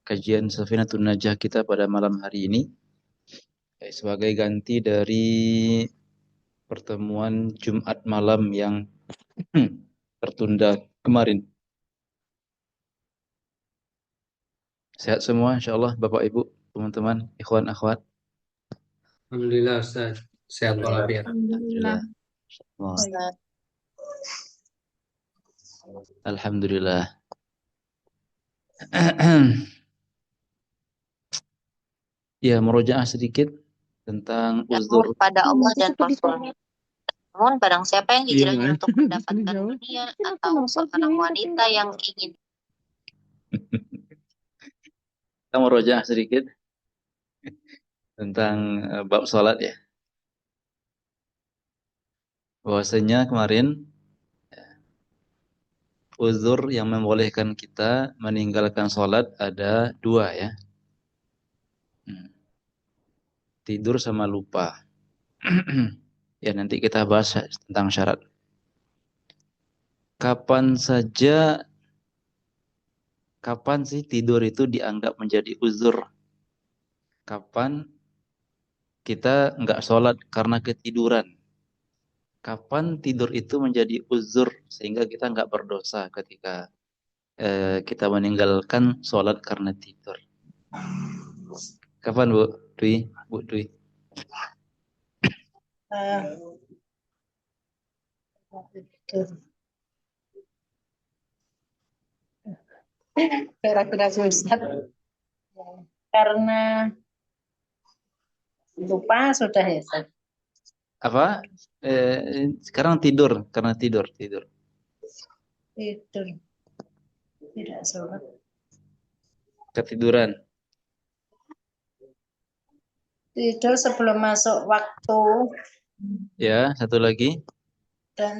kajian Safinatun Najah kita pada malam hari ini sebagai ganti dari pertemuan Jumat malam yang tertunda kemarin. Sehat semua insyaallah Bapak Ibu, teman-teman, ikhwan akhwat. Alhamdulillah Ustaz, sehat walafiat. Alhamdulillah. Ustaz. Alhamdulillah. Ya, murojaah sedikit tentang uzur. Pada Allah dan Rasul. Namun barang siapa yang hijrahnya untuk mendapatkan dunia atau seorang wanita yang ingin Kita murojaah sedikit tentang bab salat ya. Bahwasanya kemarin uzur yang membolehkan kita meninggalkan salat ada dua ya. Tidur sama lupa. Ya, nanti kita bahas tentang syarat. Kapan sih tidur itu dianggap menjadi uzur? Kapan kita nggak sholat karena ketiduran? Kapan tidur itu menjadi uzur sehingga kita nggak berdosa ketika kita meninggalkan sholat karena tidur? Kapan Bu Dwi? Bu Dwi? Ragu-ragu Ustaz. Karena lupa sudah ya Ustaz. Apa? Sekarang tidur karena tidur. Tidur. Tidak sholat. Ketiduran. Tidur sebelum masuk waktu. Ya, satu lagi. Dan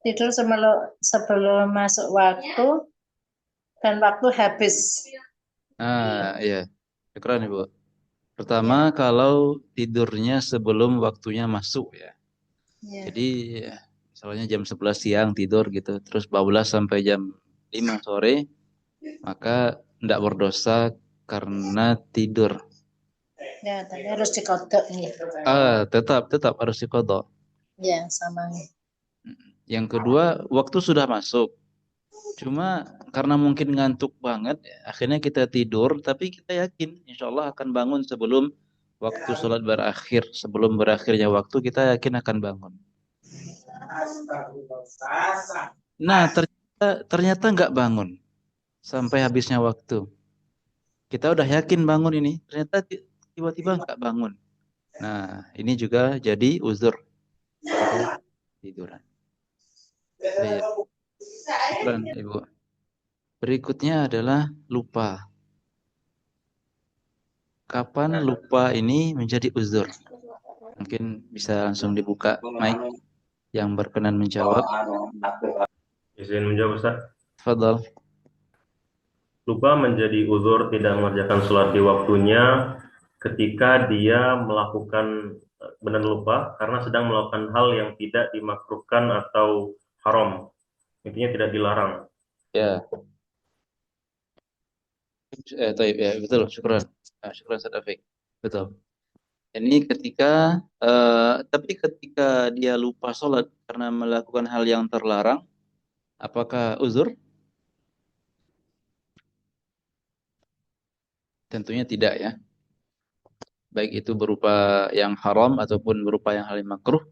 tidur sebelum masuk waktu dan waktu habis. Iya. Syukran Ibu. Pertama, kalau tidurnya sebelum waktunya masuk ya. Jadi misalnya jam 11 siang tidur gitu, terus bablas sampai jam 5 sore, maka tidak berdosa karena tidur. Ya, tapi harus dikodok nih. Tetap harus diqadha. Ya, sama. Yang kedua, waktu sudah masuk. Cuma karena mungkin ngantuk banget, akhirnya kita tidur, tapi kita yakin insya Allah akan bangun sebelum waktu sholat berakhir. Sebelum berakhirnya waktu, kita yakin akan bangun. Nah, ternyata nggak bangun sampai habisnya waktu. Kita udah yakin bangun ini, ternyata tiba-tiba nggak bangun. Nah, ini juga jadi uzur tiduran. Baik. Syukran, Ibu. Berikutnya adalah lupa. Kapan lupa ini menjadi uzur? Mungkin bisa langsung dibuka mic yang berkenan menjawab. Izin menjawab Ustaz. Fadal. Lupa menjadi uzur tidak mengerjakan sholat di waktunya ketika dia melakukan benar lupa karena sedang melakukan hal yang tidak dimakruhkan atau haram. Intinya tidak dilarang. Ya. Ya, betul. Syukran. Syukran Ustaz Afiq. Betul. Ini tapi ketika dia lupa sholat karena melakukan hal yang terlarang, apakah uzur? Tentunya tidak ya. Baik itu berupa yang haram ataupun berupa yang hal yang makruh,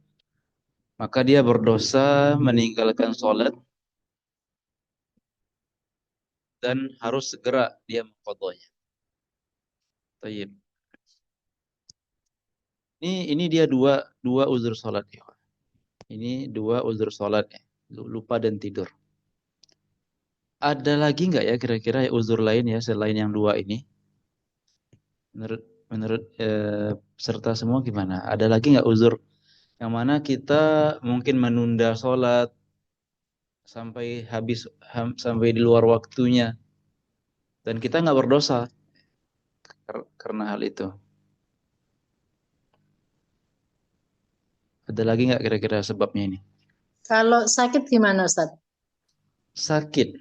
maka dia berdosa meninggalkan sholat dan harus segera dia mengqadhanya. Tayyib. Ini dia dua uzur sholat ya. Ini dua uzur sholat ya. Lupa dan tidur. Ada lagi nggak ya kira-kira uzur lain ya selain yang dua ini? Menurut peserta semua gimana? Ada lagi nggak uzur yang mana kita mungkin menunda sholat sampai sampai di luar waktunya dan kita nggak berdosa karena hal itu? Ada lagi nggak kira-kira sebabnya ini? Kalau sakit gimana Ustaz? Sakit.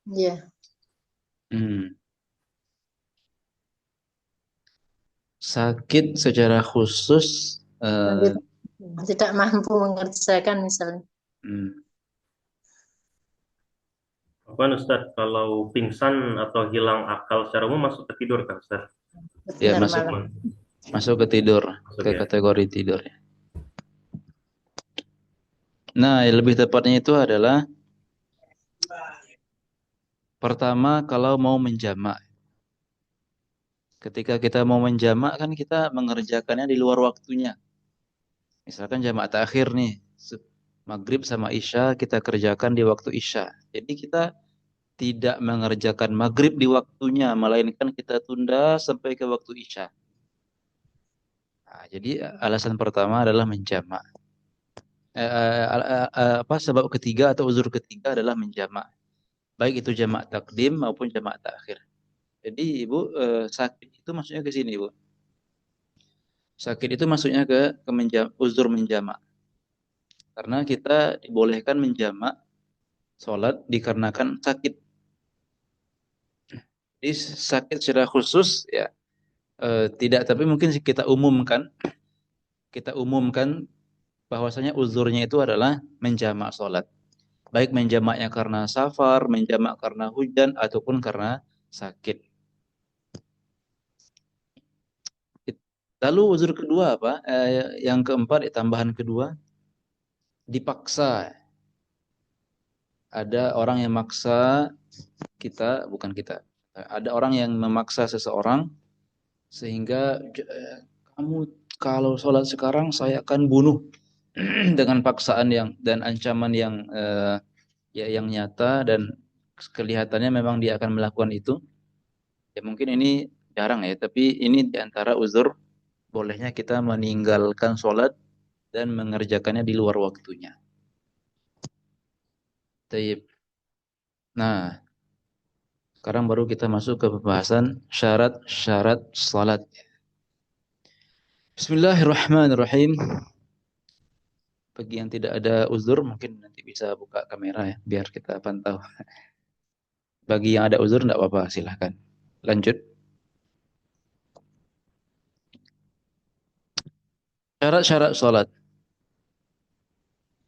Iya. Hmm. Sakit secara khusus, Dan tidak mampu mengerjakan misalnya. hmm, Apaan Ustadz, kalau pingsan atau hilang akal secara umum masuk ke tidur kan Ustadz? ya Benar masuk malam. masuk ke tidur, Masuk ke ya. kategori tidur. Nah, yang lebih tepatnya itu adalah pertama kalau mau menjamak. Ketika kita mau menjamak kan kita mengerjakannya di luar waktunya. Misalkan jamak takhir nih, maghrib sama isya kita kerjakan di waktu isya. Jadi kita tidak mengerjakan maghrib di waktunya, melainkan kita tunda sampai ke waktu isya. Nah, jadi alasan pertama adalah menjamak. Sebab ketiga atau uzur ketiga adalah menjamak. Baik itu jamak takdim maupun jamak takhir. Jadi ibu sakit itu maksudnya ke sini ibu. Sakit itu maksudnya ke uzur menjamak. Karena kita dibolehkan menjamak sholat dikarenakan sakit. Jadi sakit secara khusus ya tidak, tapi mungkin kita umumkan bahwasanya uzurnya itu adalah menjamak sholat. Baik menjamaknya karena safar, menjamak karena hujan, ataupun karena sakit. Lalu uzur kedua apa? Yang keempat, tambahan kedua, dipaksa. Ada orang yang maksa kita, bukan kita. Ada orang yang memaksa seseorang sehingga kamu kalau sholat sekarang saya akan bunuh dengan paksaan yang dan ancaman yang ya yang nyata dan kelihatannya memang dia akan melakukan itu. Ya mungkin ini jarang ya, tapi ini diantara uzur bolehnya kita meninggalkan sholat dan mengerjakannya di luar waktunya. Taib. Nah, sekarang baru kita masuk ke pembahasan syarat-syarat salat. Bismillahirrahmanirrahim. Bagi yang tidak ada uzur mungkin nanti bisa buka kamera ya biar kita pantau. Bagi yang ada uzur tidak apa-apa, silahkan. Lanjut. Syarat-syarat salat.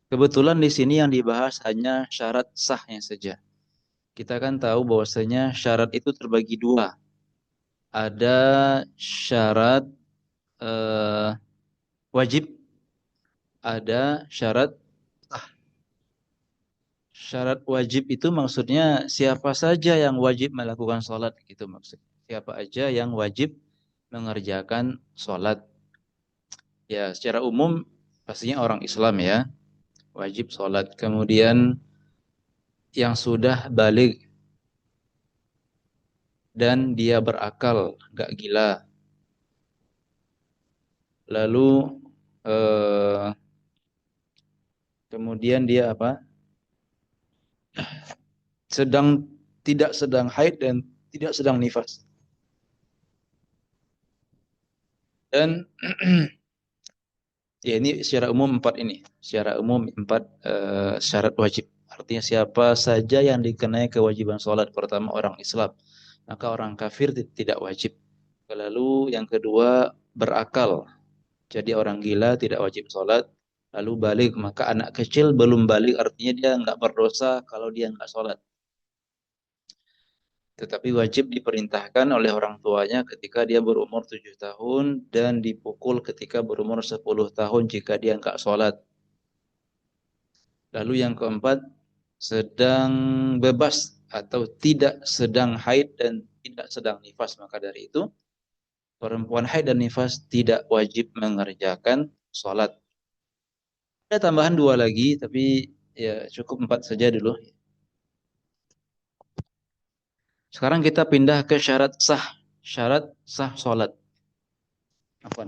Kebetulan di sini yang dibahas hanya syarat sahnya saja. Kita kan tahu bahwasanya syarat itu terbagi dua. Ada syarat eh, wajib, ada syarat sah. Syarat wajib itu maksudnya siapa saja yang wajib melakukan sholat gitu maksudnya. Siapa aja yang wajib mengerjakan sholat. Ya secara umum pastinya orang Islam ya wajib sholat. Kemudian yang sudah balik dan dia berakal, nggak gila. Lalu eh, kemudian dia apa? Sedang tidak sedang haid dan tidak sedang nifas. Dan ya ini secara umum empat ini. Secara umum empat syarat wajib. Artinya siapa saja yang dikenai kewajiban sholat. Pertama orang Islam. Maka orang kafir tidak wajib. Lalu yang kedua berakal. Jadi orang gila tidak wajib sholat. Lalu balik. Maka anak kecil belum balik artinya dia nggak berdosa kalau dia nggak sholat. Tetapi wajib diperintahkan oleh orang tuanya ketika dia berumur 7 tahun dan dipukul ketika berumur 10 tahun jika dia nggak sholat. Lalu yang keempat, sedang bebas atau tidak sedang haid dan tidak sedang nifas. Maka dari itu, perempuan haid dan nifas tidak wajib mengerjakan sholat. Ada tambahan dua lagi, tapi ya cukup empat saja dulu. Sekarang kita pindah ke syarat sah sholat. Apa?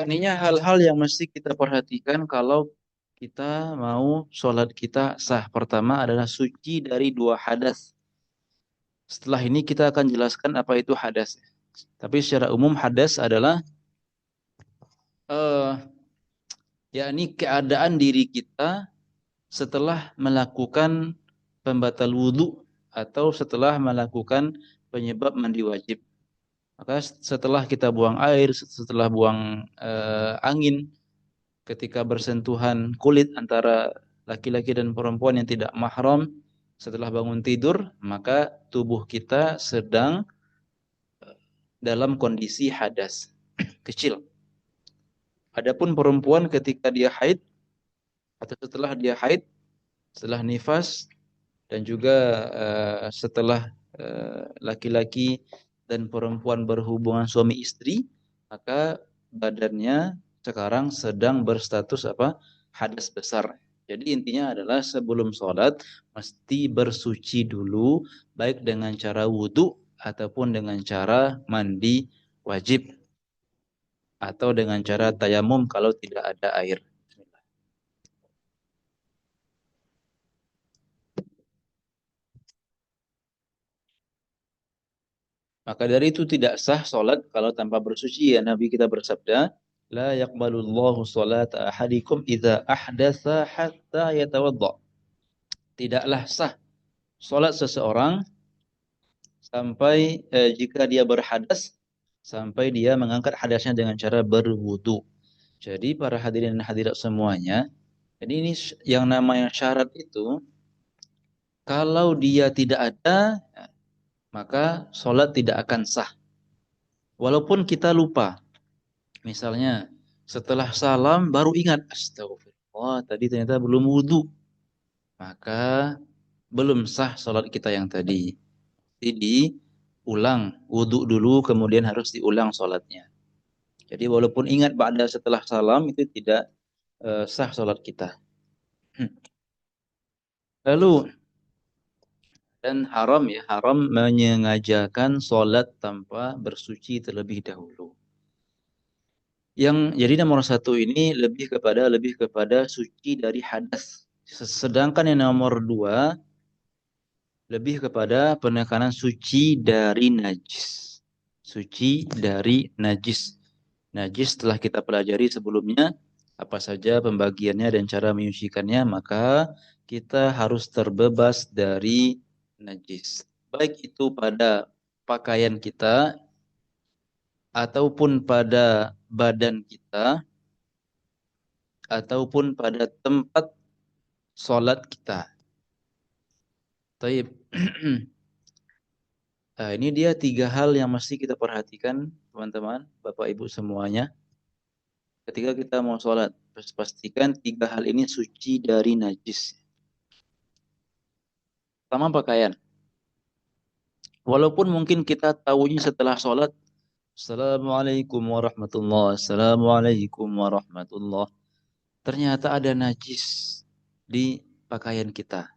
Artinya hal-hal yang mesti kita perhatikan kalau kita mau sholat kita sah. Pertama adalah suci dari 2 hadas. Setelah ini kita akan jelaskan apa itu hadas. Tapi secara umum hadas adalah yakni keadaan diri kita setelah melakukan pembatal wudhu atau setelah melakukan penyebab mandi wajib. Maka setelah kita buang air, setelah buang angin, ketika bersentuhan kulit antara laki-laki dan perempuan yang tidak mahram, setelah bangun tidur, maka tubuh kita sedang dalam kondisi hadas kecil. Adapun perempuan ketika dia haid atau setelah dia haid, setelah nifas dan juga setelah laki-laki dan perempuan berhubungan suami istri, maka badannya sekarang sedang berstatus apa? Hadas besar. Jadi intinya adalah sebelum sholat mesti bersuci dulu, baik dengan cara wudhu ataupun dengan cara mandi wajib atau dengan cara tayamum kalau tidak ada air. Maka dari itu tidak sah sholat kalau tanpa bersuci. Ya Nabi kita bersabda, la yaqbalullahu sholata ahadikum idza ahdatsa hatta yatawadda. Tidaklah sah sholat seseorang sampai jika dia berhadas sampai dia mengangkat hadasnya dengan cara berwudu. Jadi para hadirin dan hadirat semuanya, jadi ini yang namanya syarat itu kalau dia tidak ada maka sholat tidak akan sah. Walaupun kita lupa. Misalnya setelah salam baru ingat, astagfirullah tadi ternyata belum wudu. Maka belum sah sholat kita yang tadi. Jadi diulang wudu dulu kemudian harus diulang sholatnya. Jadi walaupun ingat ba'da setelah salam itu tidak sah sholat kita. Lalu dan haram menyengajakan sholat tanpa bersuci terlebih dahulu. Jadi nomor 1 ini lebih kepada suci dari hadas. Sedangkan yang nomor 2 lebih kepada penekanan suci dari najis. Suci dari najis. Najis telah kita pelajari sebelumnya apa saja pembagiannya dan cara menyucikannya, maka kita harus terbebas dari najis. Baik itu pada pakaian kita ataupun pada badan kita ataupun pada tempat sholat kita. Taib. Nah, ini dia 3 hal yang mesti kita perhatikan, teman-teman, Bapak Ibu semuanya. Ketika kita mau sholat, pastikan 3 hal ini suci dari najis. Pertama pakaian. Walaupun mungkin kita tahunya setelah sholat, Assalamualaikum warahmatullahi wabarakatuh. Assalamualaikum warahmatullahi wabarakatuh. Ternyata ada najis di pakaian kita.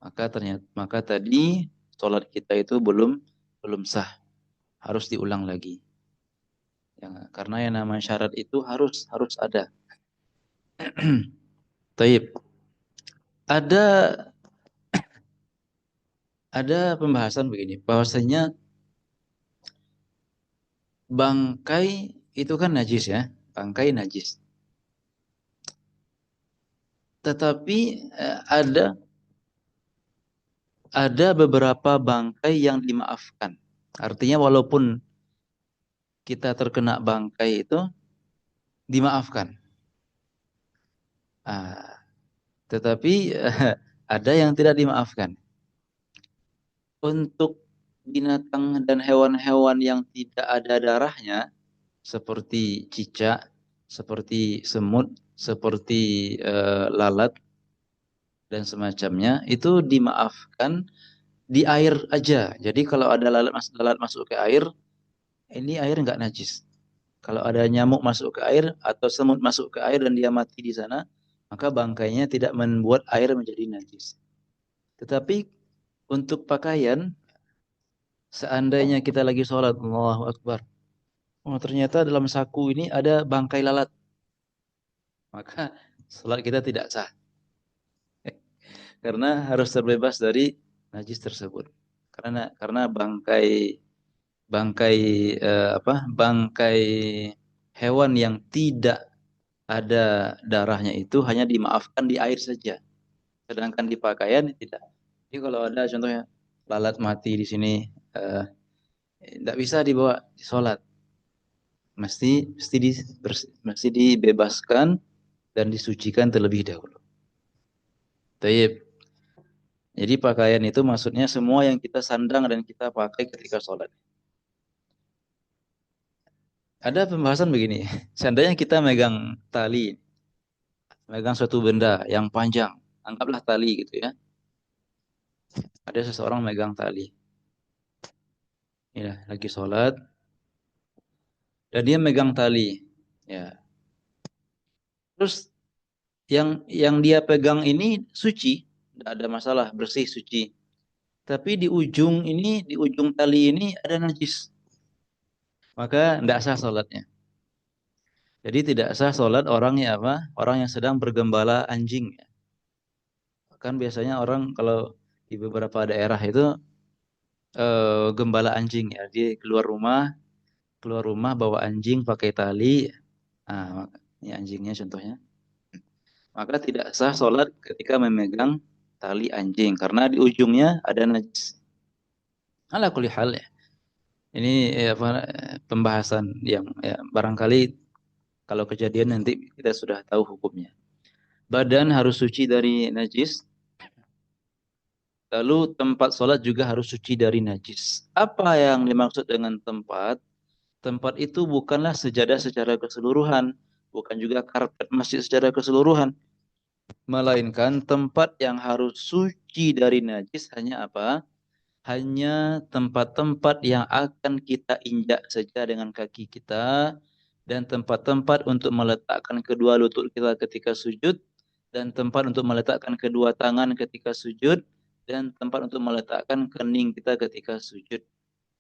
Maka tadi sholat kita itu belum sah. Harus diulang lagi. Ya, karena yang namanya syarat itu harus ada. Taib. Ada pembahasan begini, bahwasanya bangkai itu kan najis ya, bangkai najis. Tetapi ada beberapa bangkai yang dimaafkan. Artinya walaupun kita terkena bangkai itu dimaafkan. Tetapi ada yang tidak dimaafkan. Untuk binatang dan hewan-hewan yang tidak ada darahnya, seperti cicak, seperti semut, seperti lalat, dan semacamnya, itu dimaafkan di air aja. Jadi kalau ada lalat masuk ke air, ini air nggak najis. Kalau ada nyamuk masuk ke air atau semut masuk ke air dan dia mati di sana, maka bangkainya tidak membuat air menjadi najis. Tetapi untuk pakaian, seandainya kita lagi sholat, Allahu Akbar, ternyata dalam saku ini ada bangkai lalat. maka sholat kita tidak sah. Karena harus terbebas dari najis tersebut. Karena bangkai bangkai hewan yang tidak ada darahnya itu hanya dimaafkan di air saja. Sedangkan di pakaian tidak. Jadi kalau ada contohnya lalat mati di sini, tidak bisa dibawa di sholat. Mesti dibebaskan dan disucikan terlebih dahulu. Taib. Jadi pakaian itu maksudnya semua yang kita sandang dan kita pakai ketika sholat. Ada pembahasan begini, seandainya kita megang tali, megang suatu benda yang panjang, anggaplah tali gitu ya. Ada seseorang megang tali. Ya, lagi sholat, dan dia megang tali. Ya. Terus yang dia pegang ini suci, tidak ada masalah, bersih, suci. Tapi di ujung tali ini ada najis. Maka tidak sah sholatnya. Jadi tidak sah sholat orang yang sedang bergembala anjing. Kan biasanya orang kalau di beberapa daerah itu gembala anjing ya. Dia keluar rumah bawa anjing pakai tali. Nah, ini anjingnya contohnya. Maka tidak sah sholat ketika memegang tali anjing karena di ujungnya ada najis. Ala kulli hal ya. Ini pembahasan yang barangkali kalau kejadian nanti kita sudah tahu hukumnya. Badan harus suci dari najis. Lalu tempat sholat juga harus suci dari najis. Apa yang dimaksud dengan tempat? Tempat itu bukanlah sejadah secara keseluruhan. Bukan juga karpet masjid secara keseluruhan. Melainkan tempat yang harus suci dari najis hanya apa? Hanya tempat-tempat yang akan kita injak saja dengan kaki kita. Dan tempat-tempat untuk meletakkan kedua lutut kita ketika sujud. Dan tempat untuk meletakkan kedua tangan ketika sujud. Dan tempat untuk meletakkan kening kita ketika sujud.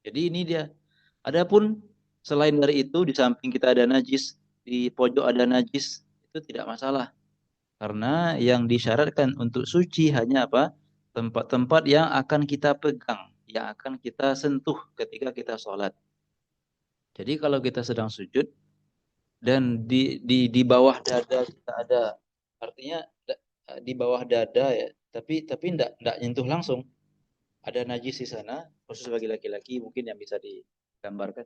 Jadi ini dia. Adapun selain dari itu, di samping kita ada najis, di pojok ada najis, itu tidak masalah. Karena yang disyaratkan untuk suci hanya apa? Tempat-tempat yang akan kita pegang, yang akan kita sentuh ketika kita sholat. Jadi kalau kita sedang sujud dan di bawah dada kita ada, artinya di bawah dada ya, tapi enggak nyentuh langsung. Ada najis di sana, khusus bagi laki-laki mungkin yang bisa digambarkan.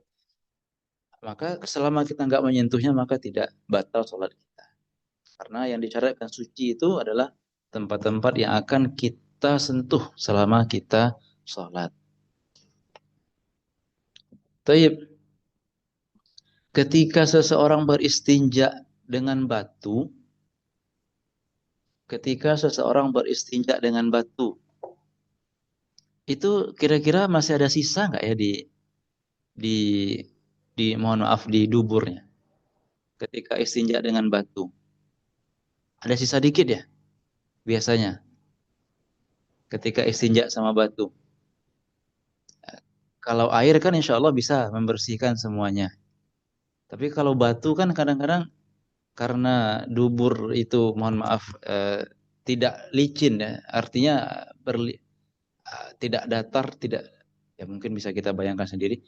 Maka selama kita enggak menyentuhnya maka tidak batal sholat kita. Karena yang disyaratkan suci itu adalah tempat-tempat yang akan kita sentuh selama kita sholat. Taib. Ketika seseorang beristinja dengan batu, itu kira-kira masih ada sisa nggak ya mohon maaf di duburnya? Ketika istinja dengan batu, ada sisa dikit ya biasanya. Ketika istinja sama batu, kalau air kan insya Allah bisa membersihkan semuanya. Tapi kalau batu kan kadang-kadang karena dubur itu mohon maaf tidak licin ya, artinya tidak datar, tidak ya mungkin bisa kita bayangkan sendiri.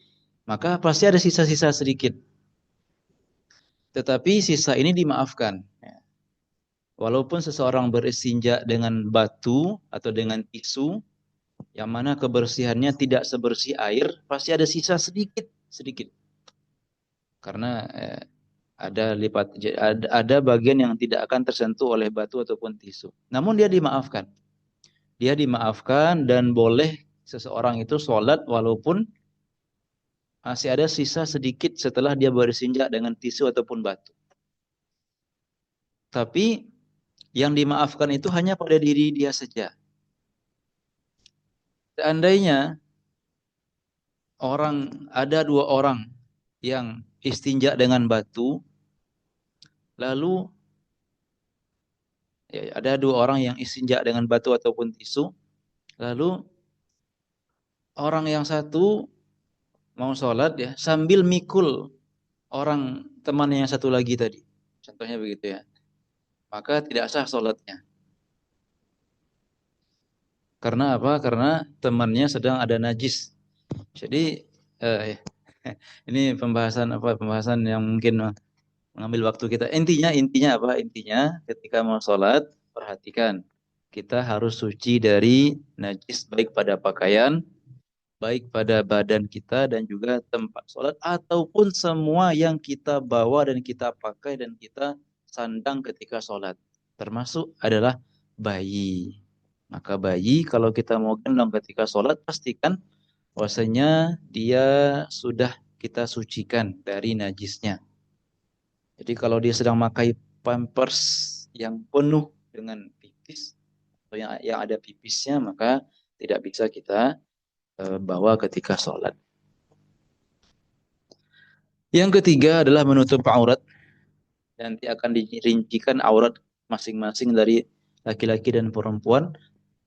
Maka pasti ada sisa-sisa sedikit. Tetapi sisa ini dimaafkan. Walaupun seseorang beristinja dengan batu atau dengan tisu, yang mana kebersihannya tidak sebersih air, pasti ada sisa sedikit. Karena ada bagian yang tidak akan tersentuh oleh batu ataupun tisu. Namun dia dimaafkan. Dia dimaafkan dan boleh seseorang itu sholat walaupun masih ada sisa sedikit setelah dia beristinja dengan tisu ataupun batu. Tapi yang dimaafkan itu hanya pada diri dia saja. Seandainya ada dua orang yang istinja dengan batu, lalu ada dua orang yang istinja dengan batu ataupun tisu, lalu orang yang satu mau sholat ya sambil mikul orang temannya yang satu lagi tadi. Contohnya begitu ya. maka tidak sah sholatnya. Karena apa? Karena temannya sedang ada najis. Jadi ini pembahasan yang mungkin mengambil waktu kita. Intinya apa? Intinya ketika mau sholat, perhatikan. Kita harus suci dari najis baik pada pakaian, baik pada badan kita dan juga tempat sholat, ataupun semua yang kita bawa dan kita pakai dan kita sandang ketika sholat. Termasuk adalah bayi. Maka bayi kalau kita mau gendong ketika sholat, pastikan bahwasanya dia sudah kita sucikan dari najisnya. Jadi kalau dia sedang memakai pampers yang penuh dengan pipis atau yang ada pipisnya, maka tidak bisa kita bawa ketika sholat. Yang ketiga adalah menutup aurat. Nanti akan dirincikan aurat masing-masing dari laki-laki dan perempuan.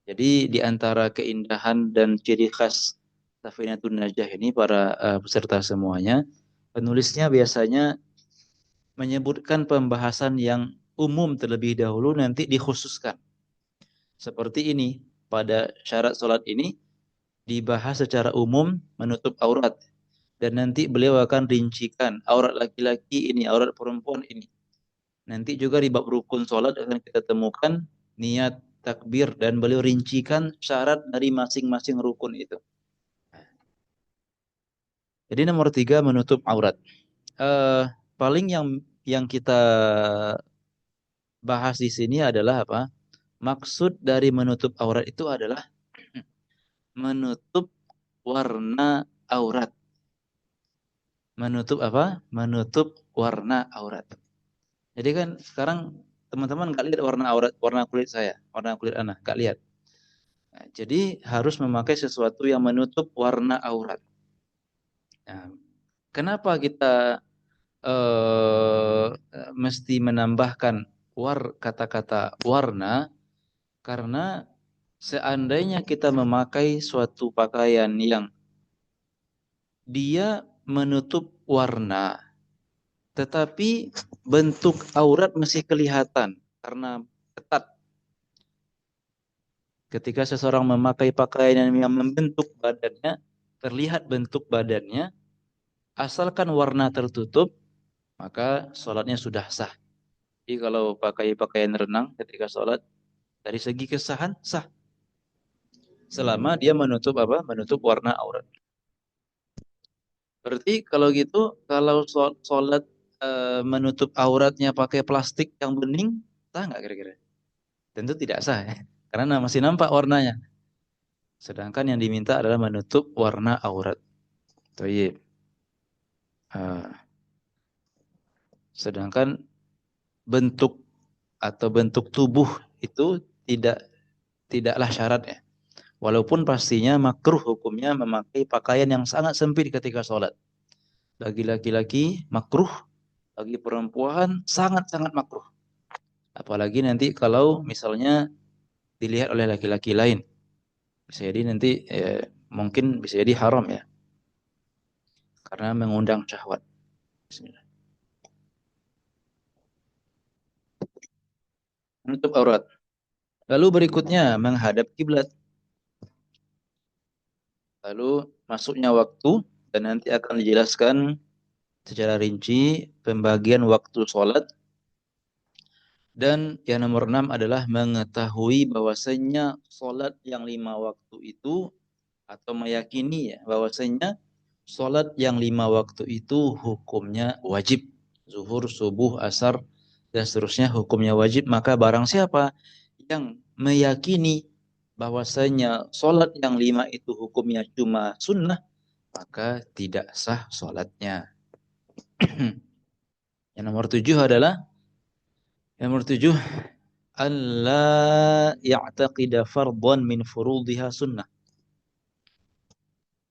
Jadi di antara keindahan dan ciri khas Safinatun Najah ini para peserta semuanya, penulisnya biasanya menyebutkan pembahasan yang umum terlebih dahulu, nanti dikhususkan. Seperti ini, pada syarat sholat ini dibahas secara umum menutup aurat. Dan nanti beliau akan rincikan aurat laki-laki ini, aurat perempuan ini. Nanti juga di bab rukun sholat akan kita temukan niat, takbir, dan beliau rincikan syarat dari masing-masing rukun itu. Jadi nomor 3 menutup aurat. Paling yang kita bahas di sini adalah apa? Maksud dari menutup aurat itu adalah menutup warna aurat. Menutup apa? Menutup warna aurat. Jadi kan sekarang teman-teman nggak lihat warna kulit saya, warna kulit anak, nggak lihat. Nah, jadi harus memakai sesuatu yang menutup warna aurat. Nah, kenapa kita mesti menambahkan kata-kata warna? Karena seandainya kita memakai suatu pakaian yang dia menutup warna, tetapi bentuk aurat masih kelihatan karena ketat. Ketika seseorang memakai pakaian yang membentuk badannya, terlihat bentuk badannya, asalkan warna tertutup, maka sholatnya sudah sah. Jadi kalau pakai pakaian renang ketika sholat, dari segi kesahan, sah. Selama dia menutup apa? Menutup warna aurat. Berarti kalau gitu, kalau sholat menutup auratnya pakai plastik yang bening, sah nggak kira-kira? Tentu tidak sah ya. Karena masih nampak warnanya. Sedangkan yang diminta adalah menutup warna aurat. Baik. Sedangkan bentuk atau bentuk tubuh itu tidaklah syarat ya. Walaupun pastinya makruh hukumnya memakai pakaian yang sangat sempit ketika sholat. Bagi laki-laki makruh, bagi perempuan sangat-sangat makruh. Apalagi nanti kalau misalnya dilihat oleh laki-laki lain. Bisa jadi nanti mungkin bisa jadi haram ya. Karena mengundang syahwat. Bismillah. Menutup aurat. Lalu berikutnya menghadap kiblat. Lalu masuknya waktu dan nanti akan dijelaskan secara rinci pembagian waktu sholat. Dan yang nomor 6 adalah mengetahui bahwasanya sholat yang 5 waktu itu atau meyakini ya bahwasanya sholat yang 5 waktu itu hukumnya wajib. Zuhur, subuh, asar, dan seterusnya hukumnya wajib. Maka barang siapa yang meyakini bahwasanya sholat yang 5 itu hukumnya cuma sunnah, maka tidak sah sholatnya. Yang nomor 7 adalah alla ya'taqida fardhan min furudiha sunnah.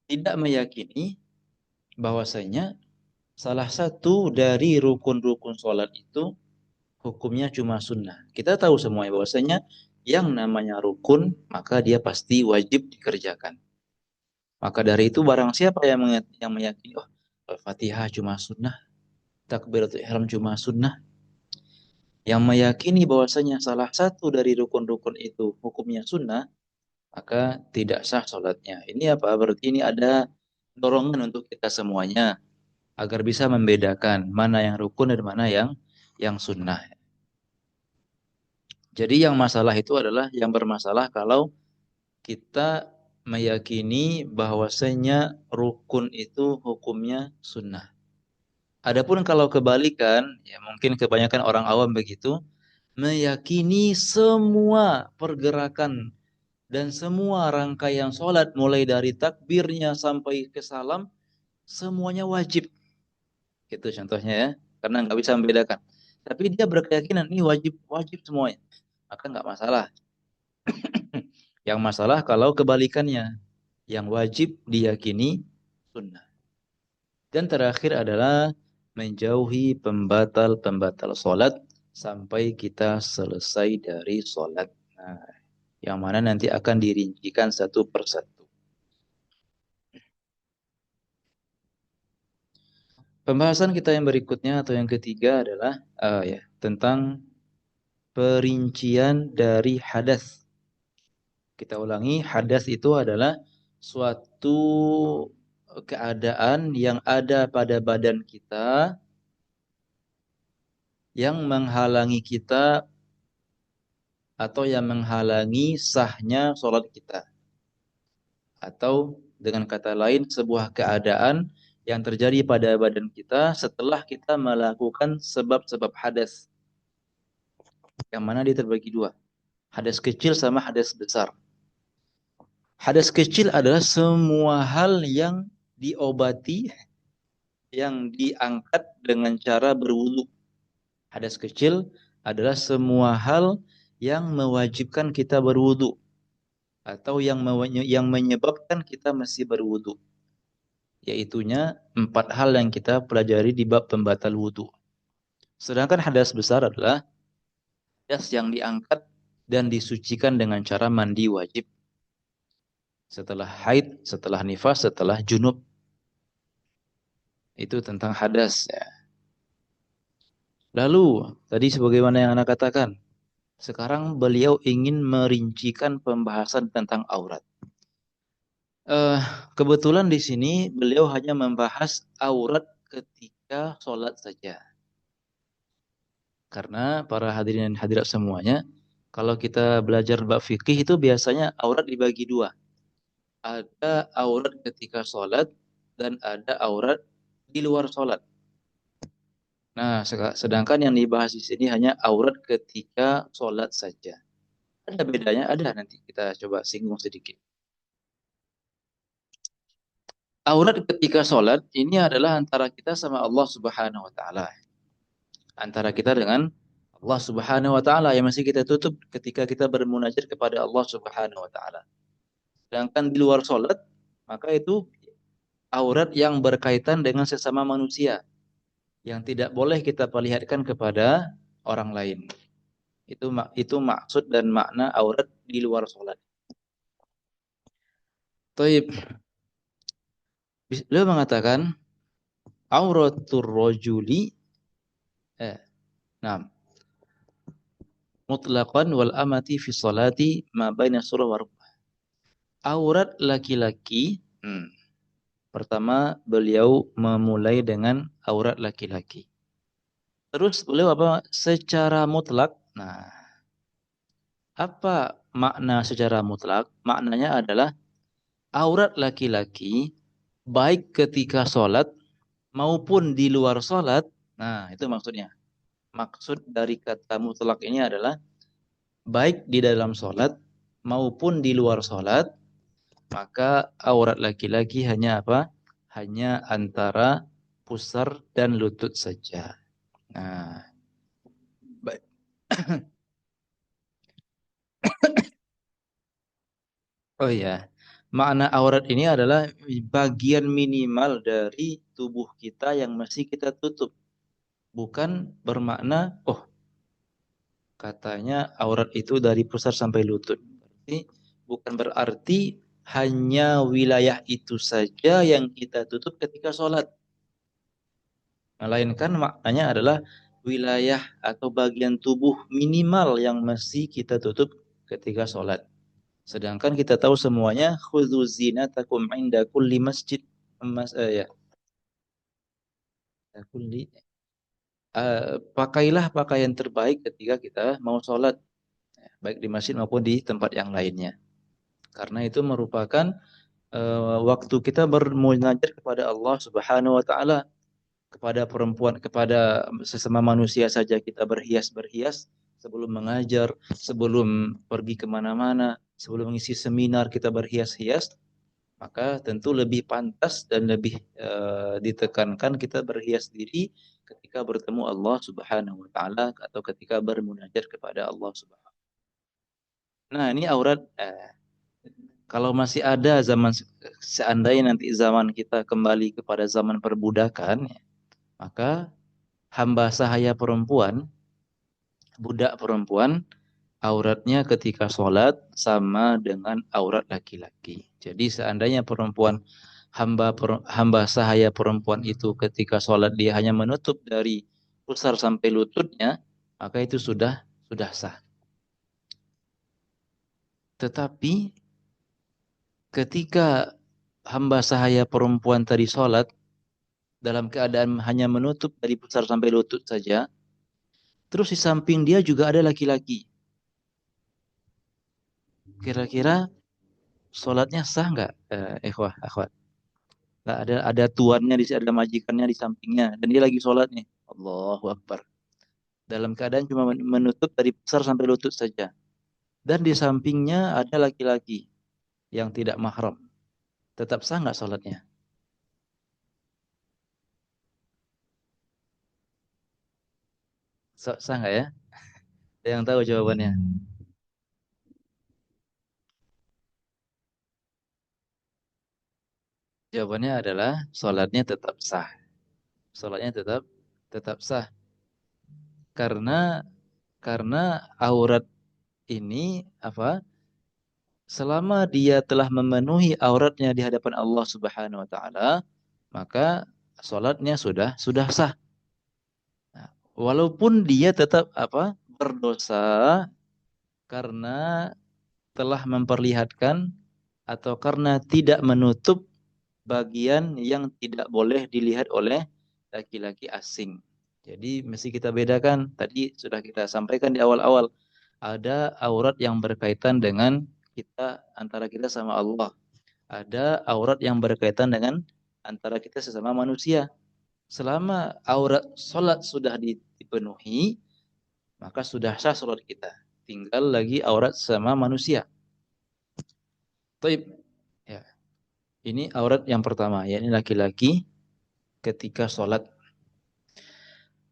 Tidak meyakini bahwasanya salah satu dari rukun-rukun sholat itu hukumnya cuma sunnah. Kita tahu semuanya bahwasanya yang namanya rukun maka dia pasti wajib dikerjakan. Maka dari itu barang siapa yang meyakini Al-Fatihah cuma sunnah, takbiratul ihram cuma sunnah, yang meyakini bahwasanya salah satu dari rukun-rukun itu hukumnya sunnah, maka tidak sah sholatnya. Ini apa? Berarti ini ada dorongan untuk kita semuanya agar bisa membedakan mana yang rukun dan mana yang sunnah. Jadi yang masalah itu adalah yang bermasalah kalau kita meyakini bahwasanya rukun itu hukumnya sunnah. Adapun kalau kebalikan, ya mungkin kebanyakan orang awam begitu, meyakini semua pergerakan dan semua rangkaian sholat mulai dari takbirnya sampai ke salam semuanya wajib. Itu contohnya ya, karena nggak bisa membedakan. Tapi dia berkeyakinan ini wajib semuanya, maka nggak masalah. Yang masalah kalau kebalikannya, yang wajib diyakini sunnah. Dan terakhir adalah menjauhi pembatal-pembatal sholat sampai kita selesai dari sholat. Nah, yang mana nanti akan dirincikan satu persatu. Pembahasan kita yang berikutnya atau yang ketiga adalah tentang perincian dari hadas. Kita ulangi, hadas itu adalah suatu keadaan yang ada pada badan kita yang menghalangi kita atau yang menghalangi sahnya sholat kita. Atau dengan kata lain, sebuah keadaan yang terjadi pada badan kita setelah kita melakukan sebab-sebab hadas. Yang mana dia terbagi dua. Hadas kecil sama hadas besar. Hadas kecil adalah semua hal yang diobati, yang diangkat dengan cara berwudu. Hadas kecil adalah semua hal yang mewajibkan kita berwudu atau yang menyebabkan kita mesti berwudu. Yaitunya 4 hal yang kita pelajari di bab pembatal wudu. Sedangkan hadas besar adalah hadas yang diangkat dan disucikan dengan cara mandi wajib. Setelah haid, setelah nifas, setelah junub. Itu tentang hadas ya. Lalu, tadi sebagaimana yang Anda katakan, sekarang beliau ingin merincikan pembahasan tentang aurat. Kebetulan di sini beliau hanya membahas aurat ketika sholat saja. Karena para hadirin dan hadirat semuanya, kalau kita belajar bab fikih itu biasanya aurat dibagi dua. Ada aurat ketika sholat dan ada aurat di luar sholat. Nah, sedangkan yang dibahas di sini hanya aurat ketika sholat saja. Ada bedanya? Ada, nanti kita coba singgung sedikit. Aurat ketika sholat ini adalah antara kita sama Allah Subhanahu wa Ta'ala. Antara kita dengan Allah Subhanahu wa Ta'ala yang masih kita tutup ketika kita bermunajat kepada Allah Subhanahu wa Ta'ala. Sedangkan di luar sholat, maka itu aurat yang berkaitan dengan sesama manusia yang tidak boleh kita perlihatkan kepada orang lain. Itu maksud dan makna aurat di luar sholat. Taib. Beliau mengatakan auratur rajuli mutlaqan wal amati fi sholati ma baina surah wa rukbah. Aurat laki-laki, pertama beliau memulai dengan aurat laki-laki. Terus beliau apa? Secara mutlak. Nah, apa makna secara mutlak? Maknanya adalah aurat laki-laki baik ketika sholat maupun di luar sholat. Nah, itu maksudnya. Maksud dari kata mutlak ini adalah baik di dalam sholat maupun di luar sholat, maka aurat laki-laki hanya apa? Hanya antara pusar dan lutut saja. Nah, baik. Oh ya, makna aurat ini adalah bagian minimal dari tubuh kita yang mesti kita tutup. Bukan bermakna, katanya aurat itu dari pusar sampai lutut. Bukan berarti hanya wilayah itu saja yang kita tutup ketika sholat. Melainkan maknanya adalah wilayah atau bagian tubuh minimal yang mesti kita tutup ketika sholat. Sedangkan kita tahu semuanya khudzu zinatakum inda kulli masjid. Ya, kulli pakailah pakaian terbaik ketika kita mau sholat, baik di masjid maupun di tempat yang lainnya. Karena itu merupakan waktu kita bermunajat kepada Allah Subhanahu wa taala. Kepada perempuan, kepada sesama manusia saja kita berhias-berhias sebelum mengajar, sebelum pergi kemana-mana, sebelum mengisi seminar kita berhias-hias, maka tentu lebih pantas dan lebih ditekankan kita berhias diri ketika bertemu Allah Subhanahu wa taala atau ketika bermunajat kepada Allah Subhanahu. Nah, ini aurat kalau masih ada zaman, seandainya nanti zaman kita kembali kepada zaman perbudakan, maka hamba sahaya perempuan, budak perempuan, auratnya ketika sholat sama dengan aurat laki-laki. Jadi seandainya perempuan hamba sahaya perempuan itu ketika sholat dia hanya menutup dari pusar sampai lututnya, maka itu sudah sah. Tetapi ketika hamba sahaya perempuan tadi sholat dalam keadaan hanya menutup dari pusar sampai lutut saja, terus di samping dia juga ada laki-laki. Kira-kira sholatnya sah nggak, akhwat? Nggak ada tuannya di sini, ada majikannya di sampingnya, dan dia lagi sholat nih. Allahu Akbar. Dalam keadaan cuma menutup dari pusar sampai lutut saja. Dan di sampingnya ada laki-laki yang tidak mahram. Tetap sah nggak sholatnya? Sah nggak ya? Ada yang tahu jawabannya? Jawabannya adalah sholatnya tetap sah. Sholatnya tetap sah. Karena aurat ini apa? Selama dia telah memenuhi auratnya di hadapan Allah Subhanahu wa taala, maka sholatnya sudah sah. Nah, walaupun dia tetap berdosa karena telah memperlihatkan atau karena tidak menutup bagian yang tidak boleh dilihat oleh laki-laki asing. Jadi mesti kita bedakan. Tadi sudah kita sampaikan di awal-awal, ada aurat yang berkaitan dengan kita, antara kita sama Allah. Ada aurat yang berkaitan dengan antara kita sesama manusia. Selama aurat sholat sudah dipenuhi, maka sudah sah sholat kita. Tinggal lagi aurat sama manusia. Taib. Ya. Ini aurat yang pertama, yakni laki-laki ketika sholat.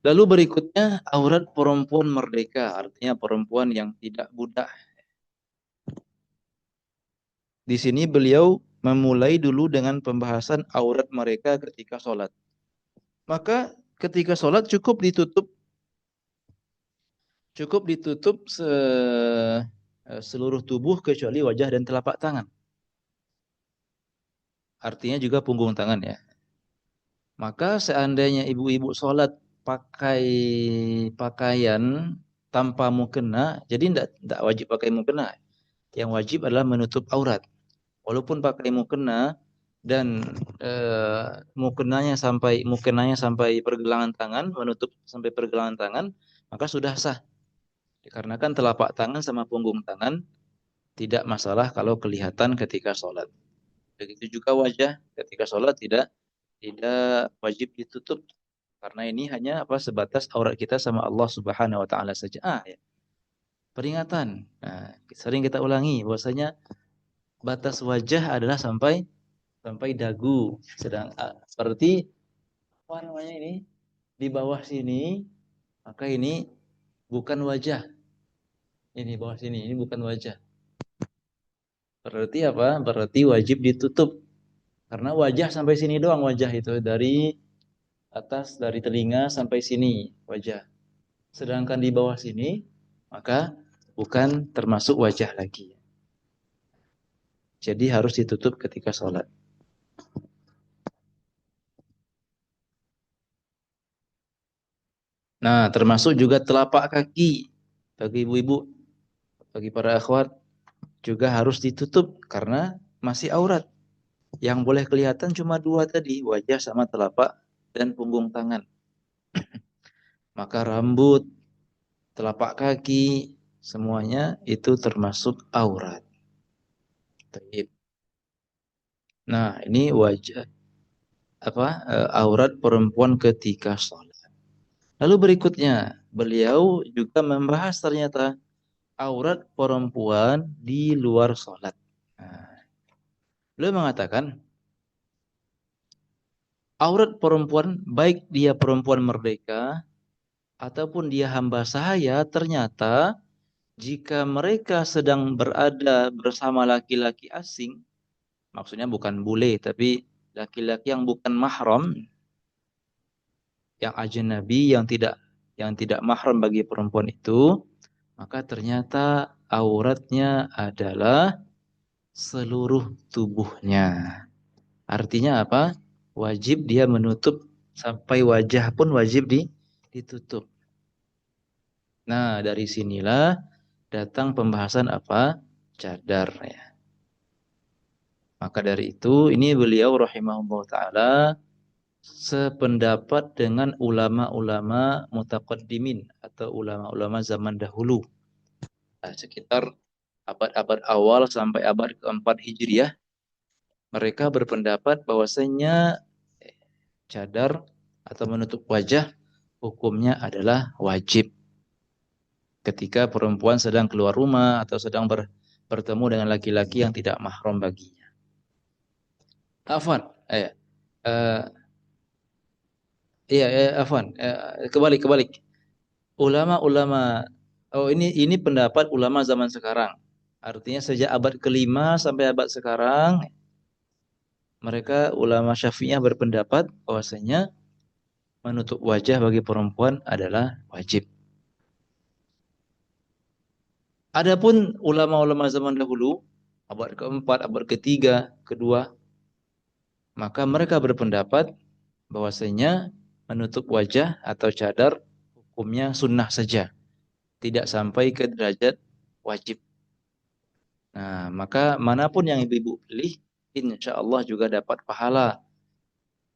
Lalu berikutnya aurat perempuan merdeka, artinya perempuan yang tidak budak. Di sini beliau memulai dulu dengan pembahasan aurat mereka ketika sholat. Maka ketika sholat cukup ditutup seluruh tubuh kecuali wajah dan telapak tangan. Artinya juga punggung tangan ya. Maka seandainya ibu-ibu sholat pakai pakaian tanpa mukena, jadi tidak wajib pakai mukena. Yang wajib adalah menutup aurat. Walaupun pakai mukena dan mukenanya sampai pergelangan tangan, menutup sampai pergelangan tangan, maka sudah sah. Dikarenakan telapak tangan sama punggung tangan tidak masalah kalau kelihatan ketika sholat. Begitu juga wajah ketika sholat tidak wajib ditutup, karena ini hanya sebatas aurat kita sama Allah Subhanahu wa taala saja. Ya. Peringatan. Nah, sering kita ulangi bahwasanya batas wajah adalah sampai dagu. Sedang seperti apa namanya ini? Di bawah sini, maka ini bukan wajah. Ini bawah sini, ini bukan wajah. Berarti apa? Berarti wajib ditutup. Karena wajah sampai sini doang, wajah itu dari atas, dari telinga sampai sini wajah. Sedangkan di bawah sini maka bukan termasuk wajah lagi. Jadi harus ditutup ketika sholat. Nah, termasuk juga telapak kaki bagi ibu-ibu, bagi para akhwat juga harus ditutup karena masih aurat. Yang boleh kelihatan cuma dua tadi, wajah sama telapak dan punggung tangan. Maka rambut, telapak kaki, semuanya itu termasuk aurat. Taib. Nah, ini wajah aurat perempuan ketika sholat. Lalu berikutnya, beliau juga membahas ternyata aurat perempuan di luar sholat. Nah, beliau mengatakan aurat perempuan, baik dia perempuan merdeka ataupun dia hamba sahaya, ternyata jika mereka sedang berada bersama laki-laki asing, maksudnya bukan bule, tapi laki-laki yang bukan mahram, yang ajnabi, yang tidak mahram bagi perempuan itu, maka ternyata auratnya adalah seluruh tubuhnya. Artinya apa? Wajib dia menutup sampai wajah pun wajib ditutup. Nah, dari sinilah datang pembahasan apa? Cadar ya. Maka dari itu ini beliau rahimahullah taala sependapat dengan ulama-ulama mutaqaddimin atau ulama-ulama zaman dahulu. Nah, sekitar abad-abad awal sampai abad keempat Hijriah, mereka berpendapat bahwasanya cadar atau menutup wajah hukumnya adalah wajib ketika perempuan sedang keluar rumah atau sedang bertemu dengan laki-laki yang tidak mahram baginya. Afwan, Afwan, kebalik. Ulama-ulama, oh ini pendapat ulama zaman sekarang. Artinya sejak abad kelima sampai abad sekarang, mereka ulama Syafi'iyah berpendapat bahwasanya menutup wajah bagi perempuan adalah wajib. Adapun ulama-ulama zaman dahulu, abad keempat, abad ketiga, kedua, maka mereka berpendapat bahwasanya menutup wajah atau cadar hukumnya sunnah saja, tidak sampai ke derajat wajib. Nah, maka manapun yang ibu-ibu pilih, insya Allah juga dapat pahala.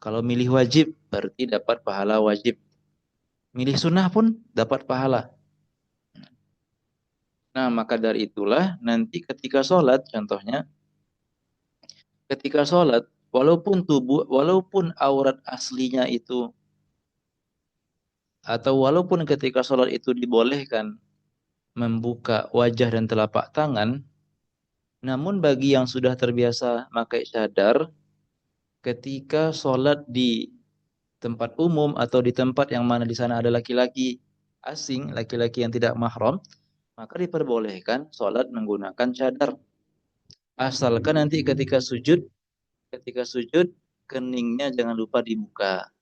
Kalau milih wajib, berarti dapat pahala wajib. Milih sunnah pun dapat pahala. Nah, maka dari itulah nanti ketika sholat, contohnya, ketika sholat, walaupun aurat aslinya itu, atau walaupun ketika sholat itu dibolehkan membuka wajah dan telapak tangan, namun bagi yang sudah terbiasa pakai cadar, ketika sholat di tempat umum atau di tempat yang mana di sana ada laki-laki asing, laki-laki yang tidak mahram, maka diperbolehkan sholat menggunakan cadar. Asalkan nanti ketika sujud keningnya jangan lupa dibuka.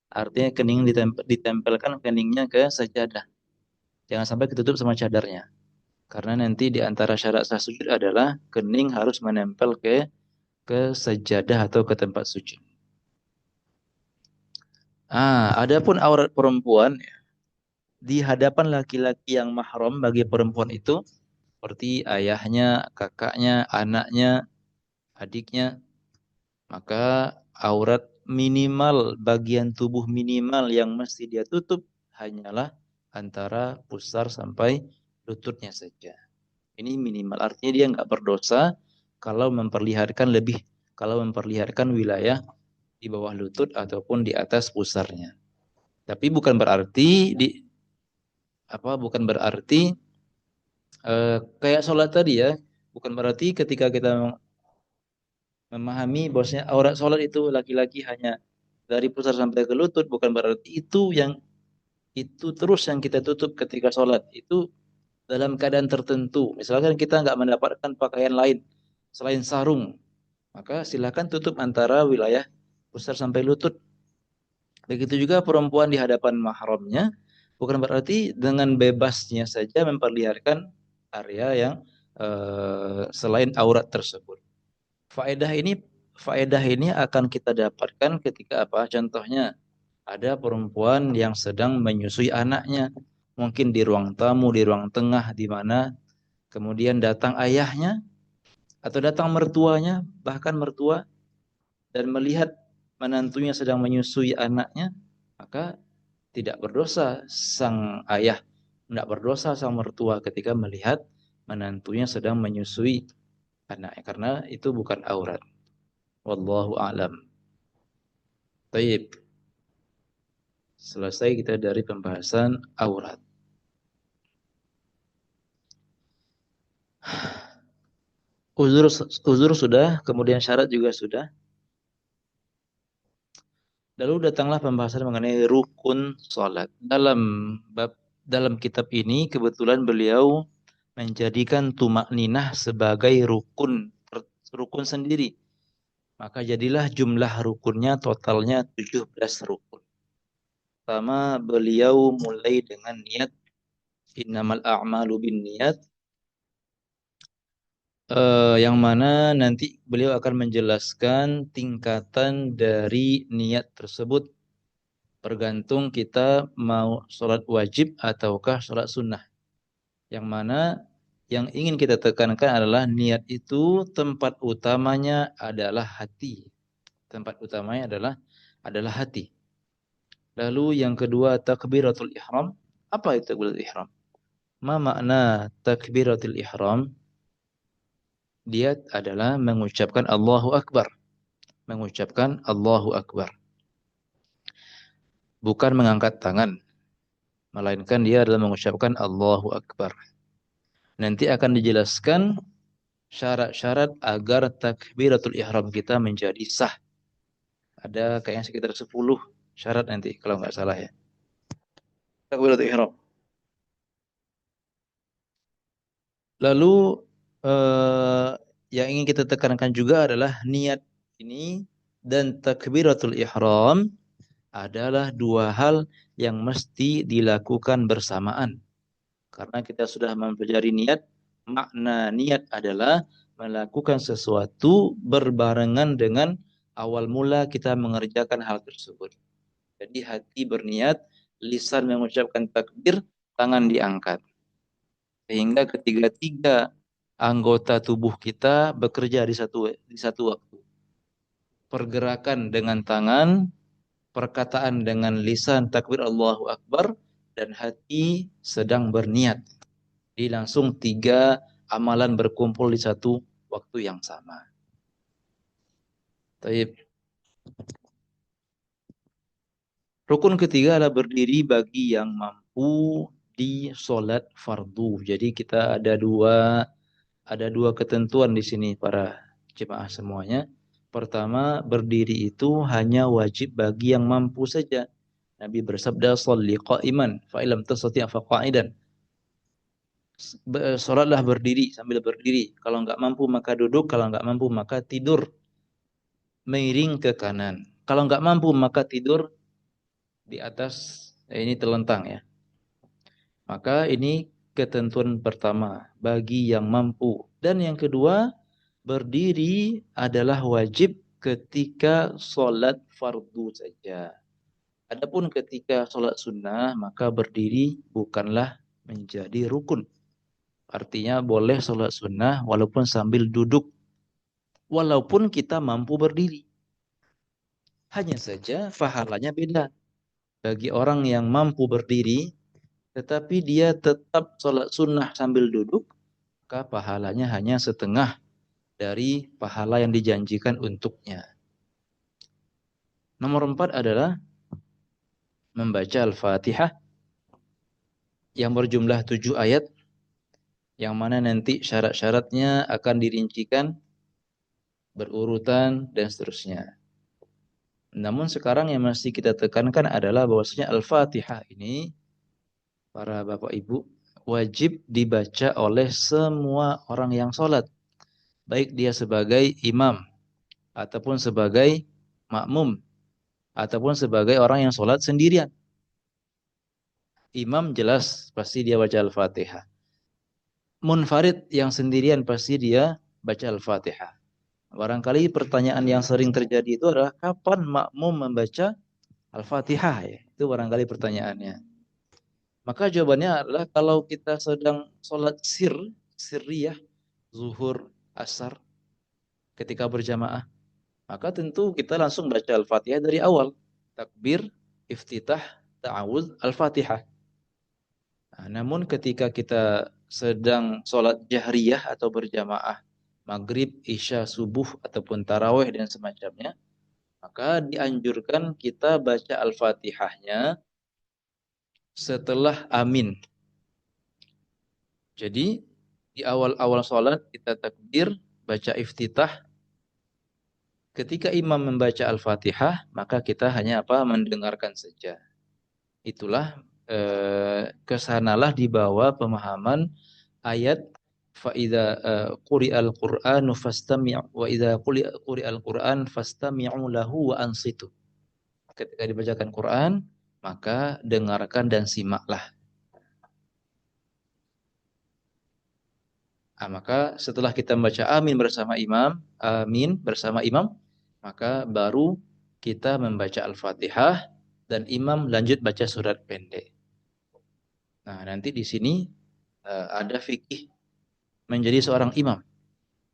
Artinya kening ditempelkan keningnya ke sajadah. Jangan sampai ketutup sama cadarnya. Karena nanti di antara syarat sah sujud adalah kening harus menempel ke sajadah atau ke tempat sujud. Adapun aurat perempuan di hadapan laki-laki yang mahram bagi perempuan itu seperti ayahnya, kakaknya, anaknya, adiknya, maka aurat minimal, bagian tubuh minimal yang mesti dia tutup hanyalah antara pusar sampai lututnya saja. Ini minimal, artinya dia nggak berdosa kalau memperlihatkan wilayah di bawah lutut ataupun di atas pusarnya. Tapi bukan berarti kayak sholat tadi ya, bukan berarti ketika kita memahami bahwasanya aurat sholat itu laki-laki hanya dari pusar sampai ke lutut, bukan berarti itu terus yang kita tutup ketika sholat. Itu dalam keadaan tertentu. Misalkan kita nggak mendapatkan pakaian lain selain sarung, maka silakan tutup antara wilayah pusar sampai lutut. Begitu juga perempuan di hadapan mahramnya, bukan berarti dengan bebasnya saja memperlihatkan area yang selain aurat tersebut. Faedah ini akan kita dapatkan ketika apa? Contohnya, Ada perempuan yang sedang menyusui anaknya, mungkin di ruang tamu, di ruang tengah, di mana kemudian datang ayahnya atau datang mertuanya, bahkan mertua, dan melihat menantunya sedang menyusui anaknya, maka tidak berdosa sang ayah, tidak berdosa sang mertua ketika melihat menantunya sedang menyusui anaknya, karena itu bukan aurat. Wallahu a'lam. Baik. Selesai kita dari pembahasan aurat. Uzur sudah, kemudian syarat juga sudah. Lalu datanglah pembahasan mengenai rukun salat. Dalam kitab ini kebetulan beliau menjadikan tumakninah sebagai rukun sendiri. Maka jadilah jumlah rukunnya totalnya 17 rukun. Pertama, beliau mulai dengan niat, innamal a'malu binniyat, yang mana nanti beliau akan menjelaskan tingkatan dari niat tersebut, tergantung kita mau sholat wajib ataukah sholat sunnah. Yang mana yang ingin kita tekankan adalah niat itu tempat utamanya adalah hati. Tempat utamanya adalah hati. Lalu yang kedua, takbiratul ihram. Apa itu takbiratul ihram? Ma makna takbiratul ihram? Dia adalah mengucapkan Allahu Akbar. Mengucapkan Allahu Akbar. Bukan mengangkat tangan. Melainkan dia adalah mengucapkan Allahu Akbar. Nanti akan dijelaskan syarat-syarat agar takbiratul ihram kita menjadi sah. Ada kayaknya sekitar 10 syarat nanti kalau nggak salah ya. Takbiratul ihram. Lalu yang ingin kita tekankan juga adalah niat ini dan takbiratul ihram adalah dua hal yang mesti dilakukan bersamaan. Karena kita sudah mempelajari niat, makna niat adalah melakukan sesuatu berbarengan dengan awal mula kita mengerjakan hal tersebut. Jadi hati berniat, lisan mengucapkan takbir, tangan diangkat. Sehingga ketiga-tiga anggota tubuh kita bekerja di satu waktu. Pergerakan dengan tangan, perkataan dengan lisan takbir Allahu Akbar, dan hati sedang berniat. Jadi langsung 3 amalan berkumpul di satu waktu yang sama. Taib. Rukun ketiga adalah berdiri bagi yang mampu di sholat fardu. Jadi kita ada dua ketentuan di sini para jemaah semuanya. Pertama, berdiri itu hanya wajib bagi yang mampu saja. Nabi bersabda, "Shalli qa'iman, fa illam tastati' fa qa'idan." Salatlah berdiri, sambil berdiri. Kalau enggak mampu maka duduk, kalau enggak mampu maka tidur miring ke kanan. Kalau enggak mampu maka tidur di atas, ini telentang ya. Maka ini ketentuan pertama bagi yang mampu. Dan yang kedua, berdiri adalah wajib ketika sholat fardu saja. Adapun ketika sholat sunnah, maka berdiri bukanlah menjadi rukun. Artinya boleh sholat sunnah walaupun sambil duduk. Walaupun kita mampu berdiri. Hanya saja pahalanya beda. Bagi orang yang mampu berdiri, tetapi dia tetap sholat sunnah sambil duduk, maka pahalanya hanya setengah dari pahala yang dijanjikan untuknya. Nomor 4 adalah membaca Al-Fatihah yang berjumlah 7 ayat, yang mana nanti syarat-syaratnya akan dirincikan berurutan dan seterusnya. Namun sekarang yang mesti kita tekankan adalah bahwasanya Al-Fatihah ini, para bapak ibu, wajib dibaca oleh semua orang yang sholat. Baik dia sebagai imam, ataupun sebagai makmum, ataupun sebagai orang yang sholat sendirian. Imam jelas pasti dia baca Al-Fatihah. Munfarid yang sendirian pasti dia baca Al-Fatihah. Barangkali pertanyaan yang sering terjadi itu adalah kapan makmum membaca Al-Fatihah ya. Itu barangkali pertanyaannya. Maka jawabannya adalah kalau kita sedang sholat sirriyah, zuhur, asar, ketika berjamaah, maka tentu kita langsung baca Al-Fatihah dari awal. Takbir, iftitah, ta'awudz, Al-Fatihah. Nah, namun ketika kita sedang sholat jahriyah atau berjamaah, maghrib, isya, subuh, ataupun tarawih dan semacamnya, maka dianjurkan kita baca Al-Fatihahnya setelah amin. Jadi di awal-awal sholat kita takbir, baca iftitah. Ketika imam membaca Al-Fatihah, maka kita hanya mendengarkan saja. Itulah kesanalah dibawa pemahaman ayat faida quri'al Qur'anu fastami'u wa idza quri'al Qur'an fastami'u lahu wa ansitu. Ketika dibacakan Quran, maka dengarkan dan simaklah. Maka setelah kita membaca amin bersama imam, maka baru kita membaca Al-Fatihah dan imam lanjut baca surat pendek. Nah, nanti di sini ada fikih menjadi seorang imam.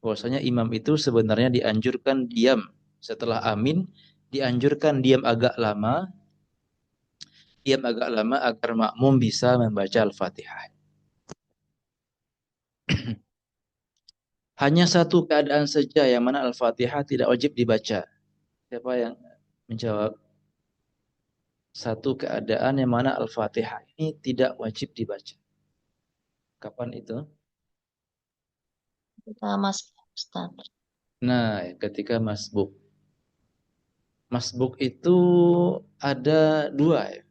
Bahwasanya imam itu sebenarnya dianjurkan diam setelah amin, dianjurkan diam agak lama agar makmum bisa membaca Al-Fatihah. Hanya satu keadaan saja yang mana Al-Fatihah tidak wajib dibaca. Siapa yang menjawab? Satu keadaan yang mana Al-Fatihah ini tidak wajib dibaca. Kapan itu? Kita Mas Ustaz. Nah, ketika masbuk. Masbuk itu ada dua ya.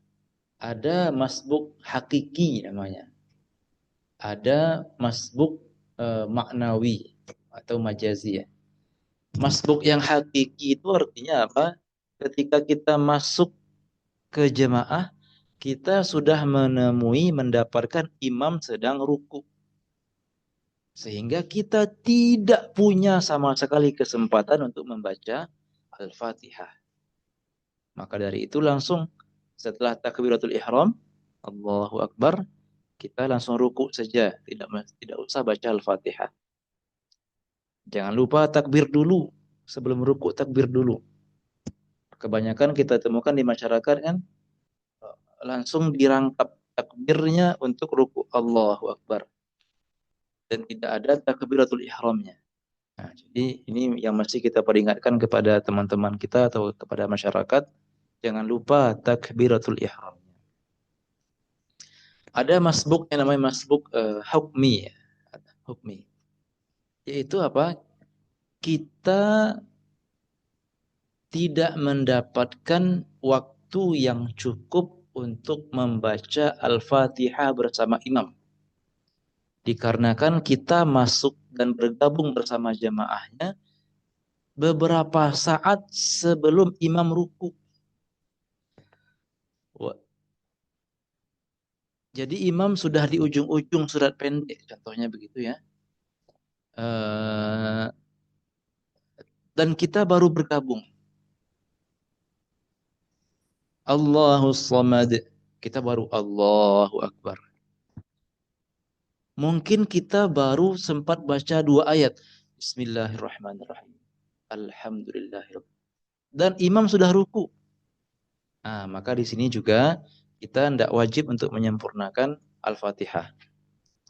Ada masbuk hakiki namanya. Ada masbuk maknawi atau majazi ya. Masbuk yang hakiki itu artinya apa? Ketika kita masuk ke jemaah, kita sudah mendapatkan imam sedang ruku. Sehingga kita tidak punya sama sekali kesempatan untuk membaca Al-Fatihah. Maka dari itu langsung setelah takbiratul ihram, Allahu Akbar, kita langsung ruku saja, tidak usah baca Al-Fatihah. Jangan lupa takbir dulu, sebelum ruku takbir dulu. Kebanyakan kita temukan di masyarakat kan langsung dirangkap takbirnya untuk ruku, Allahu Akbar. Dan tidak ada takbiratul ihramnya. Nah, jadi ini yang mesti kita peringatkan kepada teman-teman kita atau kepada masyarakat, jangan lupa takbiratul ihram. Ada masbuk yang namanya masbuk hukmi. Hukmi. Yaitu apa? Kita tidak mendapatkan waktu yang cukup untuk membaca Al-Fatihah bersama imam. Dikarenakan kita masuk dan bergabung bersama jamaahnya beberapa saat sebelum imam ruku. Jadi imam sudah di ujung-ujung surat pendek, contohnya begitu ya. Dan kita baru bergabung. Allahus Samad. Kita baru Allahu Akbar. Mungkin kita baru sempat baca 2 ayat. Bismillahirrahmanirrahim. Alhamdulillahirrahmanirrahim. Dan imam sudah ruku. Nah, maka di sini juga kita tidak wajib untuk menyempurnakan Al-Fatihah.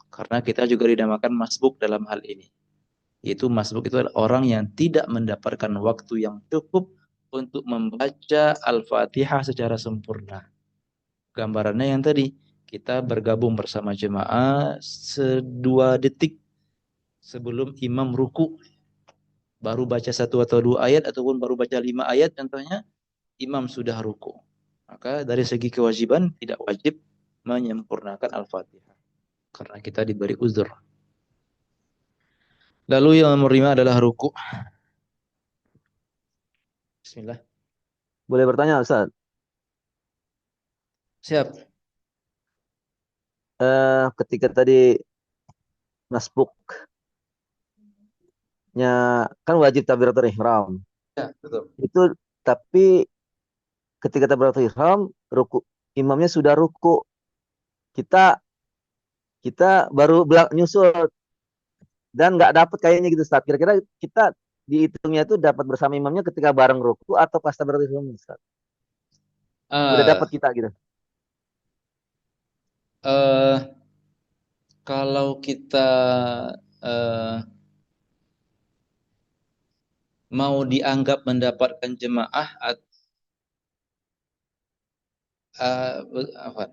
Karena kita juga dinamakan masbuk dalam hal ini. Yaitu masbuk itu adalah orang yang tidak mendapatkan waktu yang cukup untuk membaca Al-Fatihah secara sempurna. Gambarannya yang tadi, kita bergabung bersama jemaah 2 detik sebelum imam ruku. Baru baca 1 atau 2 ayat ataupun baru baca 5 ayat contohnya, imam sudah ruku. Maka dari segi kewajiban tidak wajib menyempurnakan Al-Fatihah. Karena kita diberi uzur. Lalu yang nomor 5 adalah ruku. Bismillah. Boleh bertanya, Ustaz? Siap. Ketika tadi masbuknya kan wajib takbiratul ihram. Ya, betul. Itu tapi ketika takbiratul ihram, ruku, imamnya sudah ruku. Kita baru nyusul dan nggak dapat kayaknya gitu Ustaz. Kira-kira kita dihitungnya itu dapat bersama imamnya ketika bareng ruku atau pas takbiratul ihram Ustaz? Udah dapat kita gitu. Kalau kita mau dianggap mendapatkan jemaah apa?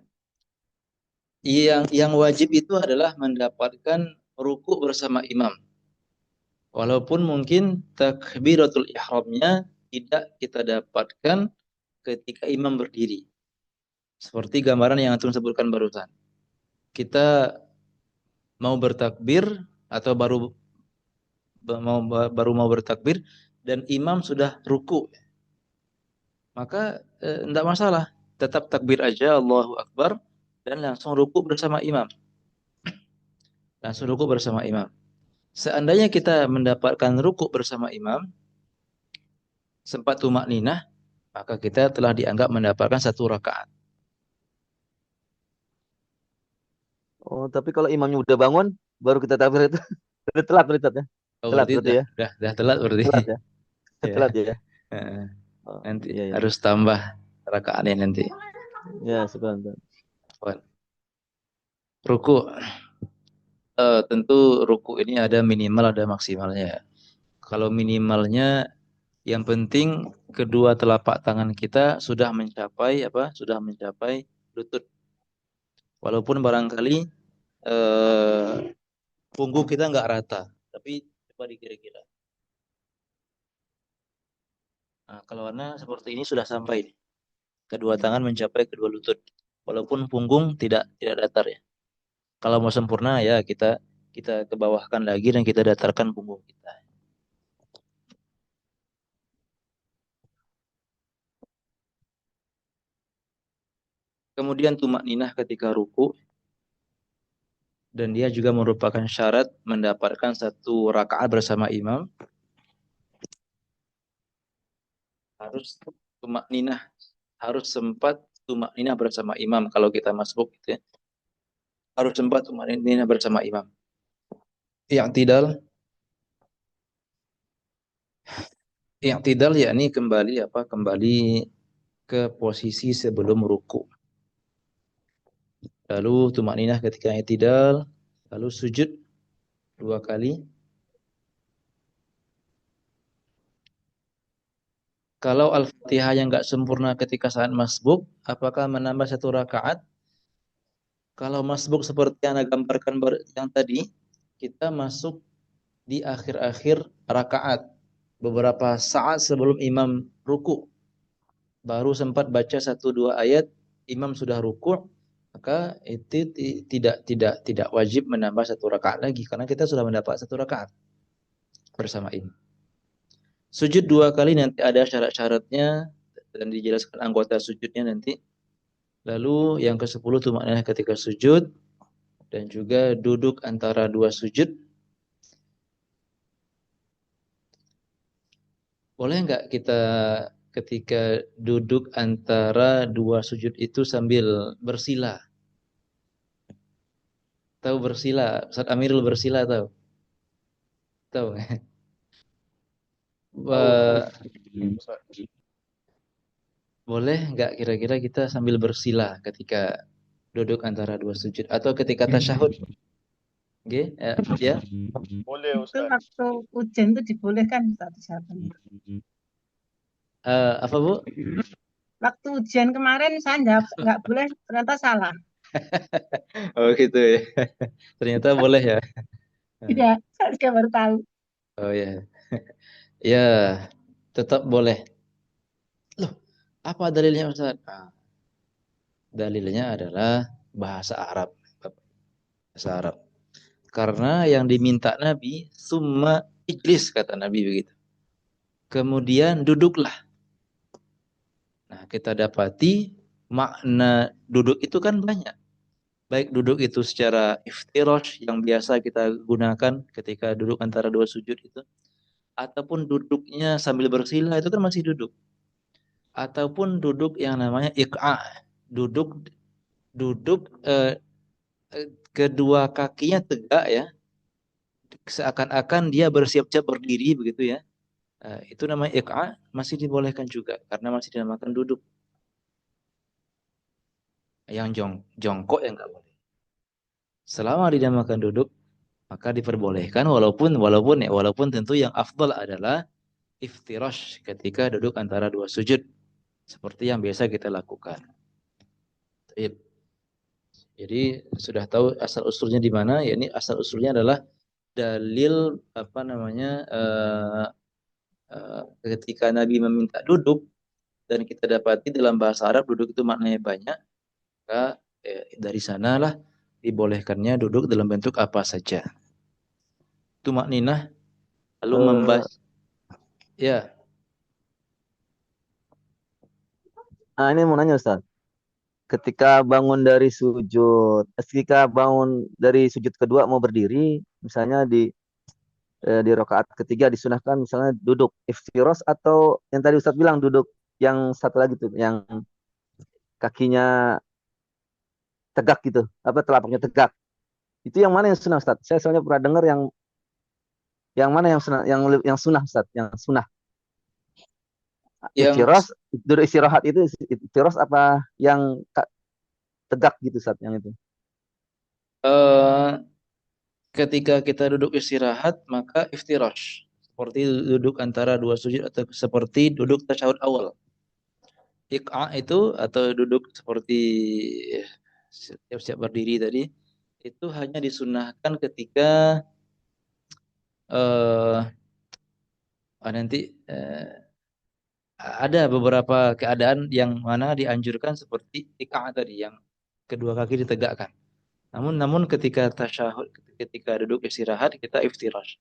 Yang wajib itu adalah mendapatkan ruku bersama imam. Walaupun mungkin takbiratul ihramnya tidak kita dapatkan ketika imam berdiri. Seperti gambaran yang antum sebutkan barusan. Kita mau bertakbir atau baru mau bertakbir dan imam sudah ruku. Maka tidak masalah. Tetap takbir aja Allahu Akbar dan langsung ruku bersama imam. Langsung ruku bersama imam. Seandainya kita mendapatkan ruku bersama imam, sempat tumak ninah, maka kita telah dianggap mendapatkan 1 rakaat. Oh, tapi kalau imamnya udah bangun, baru kita takbir itu udah telat berarti ya? Oh, Telat berarti berarti ya? Udah telat berarti. Telat ya? Ya. Telat ya? Oh, Nanti iya. harus tambah rakaatnya nanti. Ya, sebentar. Ruku. Tentu ruku ini ada minimal ada maksimalnya. Kalau minimalnya yang penting kedua telapak tangan kita sudah mencapai Sudah mencapai lutut. Walaupun barangkali punggung kita nggak rata, tapi coba dikira-kira. Nah, kalau warna seperti ini sudah sampai. Kedua tangan mencapai kedua lutut. Walaupun punggung tidak datar ya. Kalau mau sempurna ya kita kebawahkan lagi dan kita datarkan punggung kita. Kemudian tumak ninah ketika ruku, dan dia juga merupakan syarat mendapatkan 1 rakaat bersama imam. Harus tumak ninah, harus sempat tumak ninah bersama imam kalau kita masbuk gitu ya. Harus sempat tumak ninah bersama imam. I'tidal yakni kembali ke posisi sebelum ruku. Lalu tumak ninah ketika i'tidal, lalu sujud 2 kali. Kalau Al-Fatihah yang enggak sempurna ketika saat masbuk, apakah menambah 1 rakaat? Kalau masbuk seperti yang Anda gambarkan yang tadi, kita masuk di akhir-akhir rakaat, beberapa saat sebelum imam ruku. Baru sempat baca 1-2 ayat, imam sudah ruku', maka itu tidak wajib menambah 1 rakaat lagi karena kita sudah mendapat 1 rakaat bersama imam. Sujud 2 kali nanti ada syarat-syaratnya dan dijelaskan anggota sujudnya nanti. Lalu yang ke-10 tumakninah ketika sujud dan juga duduk antara 2 sujud. Boleh enggak kita ketika duduk antara 2 sujud itu sambil bersila? Tahu bersila? Ustaz Amirul bersila tahu? Tahu. Boleh enggak kira-kira kita sambil bersila ketika duduk antara 2 sujud atau ketika tasyahud? Oke, ya. Boleh Itu Ustaz. waktu ujian itu dibolehkan Ustaz. Apa Bu? Waktu ujian kemarin saya nggak boleh, ternyata salah. Oh gitu ya. Ternyata boleh ya. Iya, saya juga baru tahu. Oh ya. Ya, tetap boleh. Loh, apa dalilnya Ustaz? Dalilnya adalah bahasa Arab. Bahasa Arab. Karena yang diminta Nabi, summa ijlis kata Nabi begitu. Kemudian duduklah. Nah, kita dapati makna duduk itu kan banyak. Baik duduk itu secara iftirash yang biasa kita gunakan ketika duduk antara 2 sujud itu, ataupun duduknya sambil bersila itu kan masih duduk. ataupun duduk yang namanya iqa, duduk duduk kedua kakinya tegak ya, seakan-akan dia bersiap-siap berdiri begitu ya. Itu namanya iqa, masih dibolehkan juga karena masih dinamakan duduk. Yang jongkok yang enggak boleh. Selama dinamakan duduk, maka diperbolehkan walaupun tentu yang afdal adalah iftirash ketika duduk antara dua sujud seperti yang biasa kita lakukan. Jadi sudah tahu asal usulnya di mana? Ya, ini asal usulnya adalah dalil apa namanya ketika Nabi meminta duduk dan kita dapati dalam bahasa Arab duduk itu maknanya banyak, maka dari sanalah dibolehkannya duduk dalam bentuk apa saja. Itu makninah lalu membahas ya. Nah, ini mau nanya Ustaz. Ketika bangun dari kedua mau berdiri, misalnya di rakaat ketiga disunahkan misalnya duduk iftiros atau yang tadi Ustaz bilang duduk yang satu lagi tuh yang kakinya tegak gitu, apa telapaknya tegak. Itu yang mana yang sunnah Ustaz? Saya soalnya pernah dengar yang mana yang sunnah, yang sunnah Ustaz, yang sunnah. Iftiros, duduk istirahat itu iftiros apa yang tegak gitu Ustaz yang itu? Ketika kita duduk istirahat maka iftirash seperti duduk antara dua sujud atau seperti duduk tasyahud awal. Iqa itu atau duduk seperti siap-siap berdiri tadi itu hanya disunahkan ketika nanti ada beberapa keadaan yang mana dianjurkan seperti iqa tadi yang kedua kaki ditegakkan. Namun ketika tasyahud, ketika duduk istirahat kita iftirash.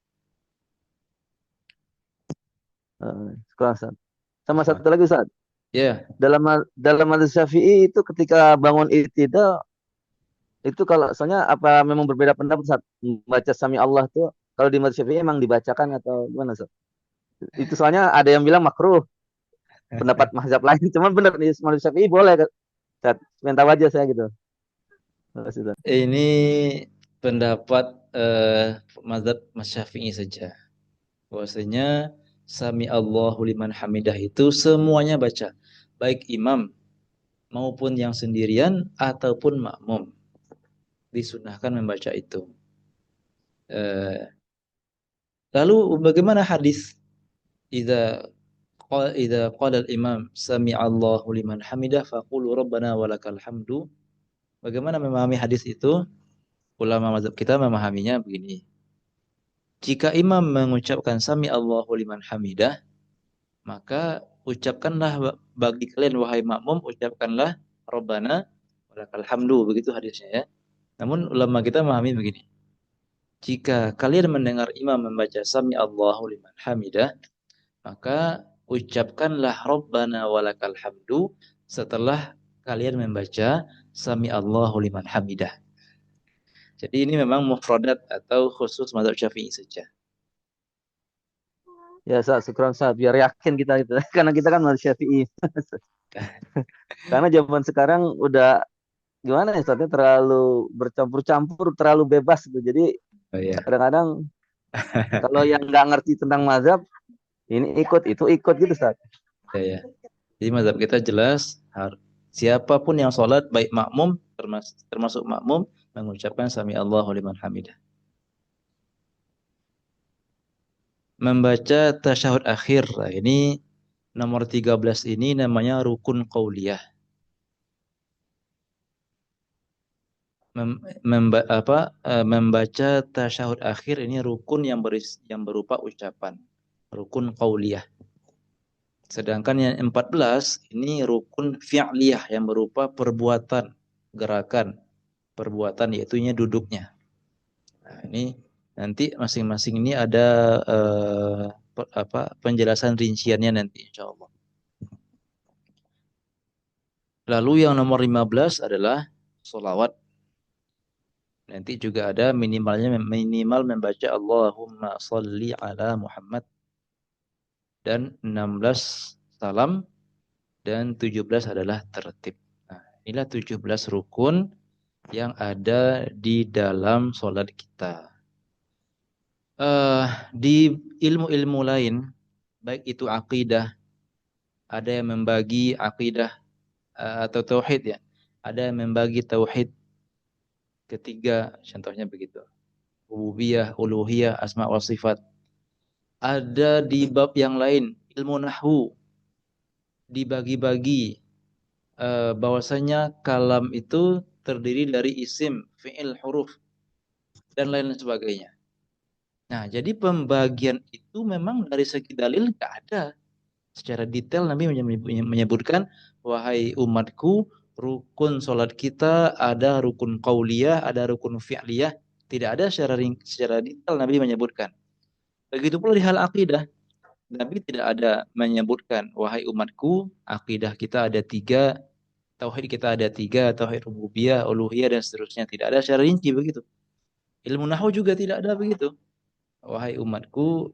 Ustaz. Sama satu lagi Ustaz. Ya. Dalam mazhab Syafi'i itu ketika bangun i'tidal itu kalau soalnya apa memang berbeda pendapat Ustaz? Baca sami Allah tuh kalau di mazhab Syafi'i emang dibacakan atau gimana Ustaz? Itu soalnya ada yang bilang makruh. Pendapat mazhab lain cuman benar di mazhab Syafi'i boleh Ustaz. Pengen tahu aja saya gitu. Ini pendapat mazhab Syafi'i saja. Bahwasanya sami Allahu liman hamidah itu semuanya baca, baik imam maupun yang sendirian ataupun makmum. Disunahkan membaca itu. Lalu bagaimana hadis idza qala al-imam sami Allahu liman hamidah faqulu rabbana walakal hamdu. Bagaimana memahami hadis itu? Ulama mazhab kita memahaminya begini. Jika imam mengucapkan sami Allahu liman hamidah, maka ucapkanlah bagi kalian wahai makmum, ucapkanlah rabbana walakal hamdu, begitu hadisnya ya. Namun ulama kita memahami begini. Jika kalian mendengar imam membaca sami Allahu liman hamidah, maka ucapkanlah rabbana walakal hamdu setelah kalian membaca sami Allahu liman hamidah. Jadi ini memang mufradat atau khusus mazhab Syafi'i saja. Ya, syukran biar yakin kita gitu. Karena kita kan mazhab Syafi'i. Karena zaman sekarang udah gimana ya Ustaz, terlalu bercampur-campur, terlalu bebas gitu. Jadi kadang-kadang kalau yang nggak ngerti tentang mazhab ini ikut itu ikut gitu Ustaz. Ya. Jadi mazhab kita jelas, siapapun yang sholat baik makmum termasuk makmum mengucapkan sami Allahu liman hamidah. Membaca tasyahud akhir. Ini nomor 13 ini namanya rukun qauliyah. Membaca tasyahud akhir ini rukun yang berupa ucapan. Rukun qauliyah. Sedangkan yang 14 ini rukun fi'liyah yang berupa perbuatan, gerakan, perbuatan yaitunya duduknya. Nah, ini nanti masing-masing ini ada penjelasan rinciannya nanti insyaallah. Lalu yang nomor 15 adalah sholawat. Nanti juga ada minimal membaca Allahumma sholli ala Muhammad dan 16 salam dan 17 adalah tertib. Nah, inilah 17 rukun yang ada di dalam sholat kita. Di ilmu-ilmu lain, baik itu akidah, ada yang membagi akidah atau tauhid ya. Ada yang membagi tauhid ketiga, contohnya begitu. Rububiyah, uluhiyah, asma wa sifat. Ada di bab yang lain, ilmu nahwu dibagi-bagi bahwasanya kalam itu terdiri dari isim, fi'il, huruf dan lain sebagainya. Nah, jadi pembagian itu memang dari segi dalil nggak ada. Secara detail Nabi menyebutkan, wahai umatku, rukun sholat kita ada rukun qauliyah, ada rukun fi'liyah. Tidak ada secara detail Nabi menyebutkan. Begitu pula di hal akidah. Nabi tidak ada menyebutkan, wahai umatku, akidah kita ada 3, tauhid kita ada 3, tauhid rububiyah, uluhiyah, dan seterusnya. Tidak ada secara rinci begitu. Ilmu nahwu juga tidak ada begitu. Wahai umatku,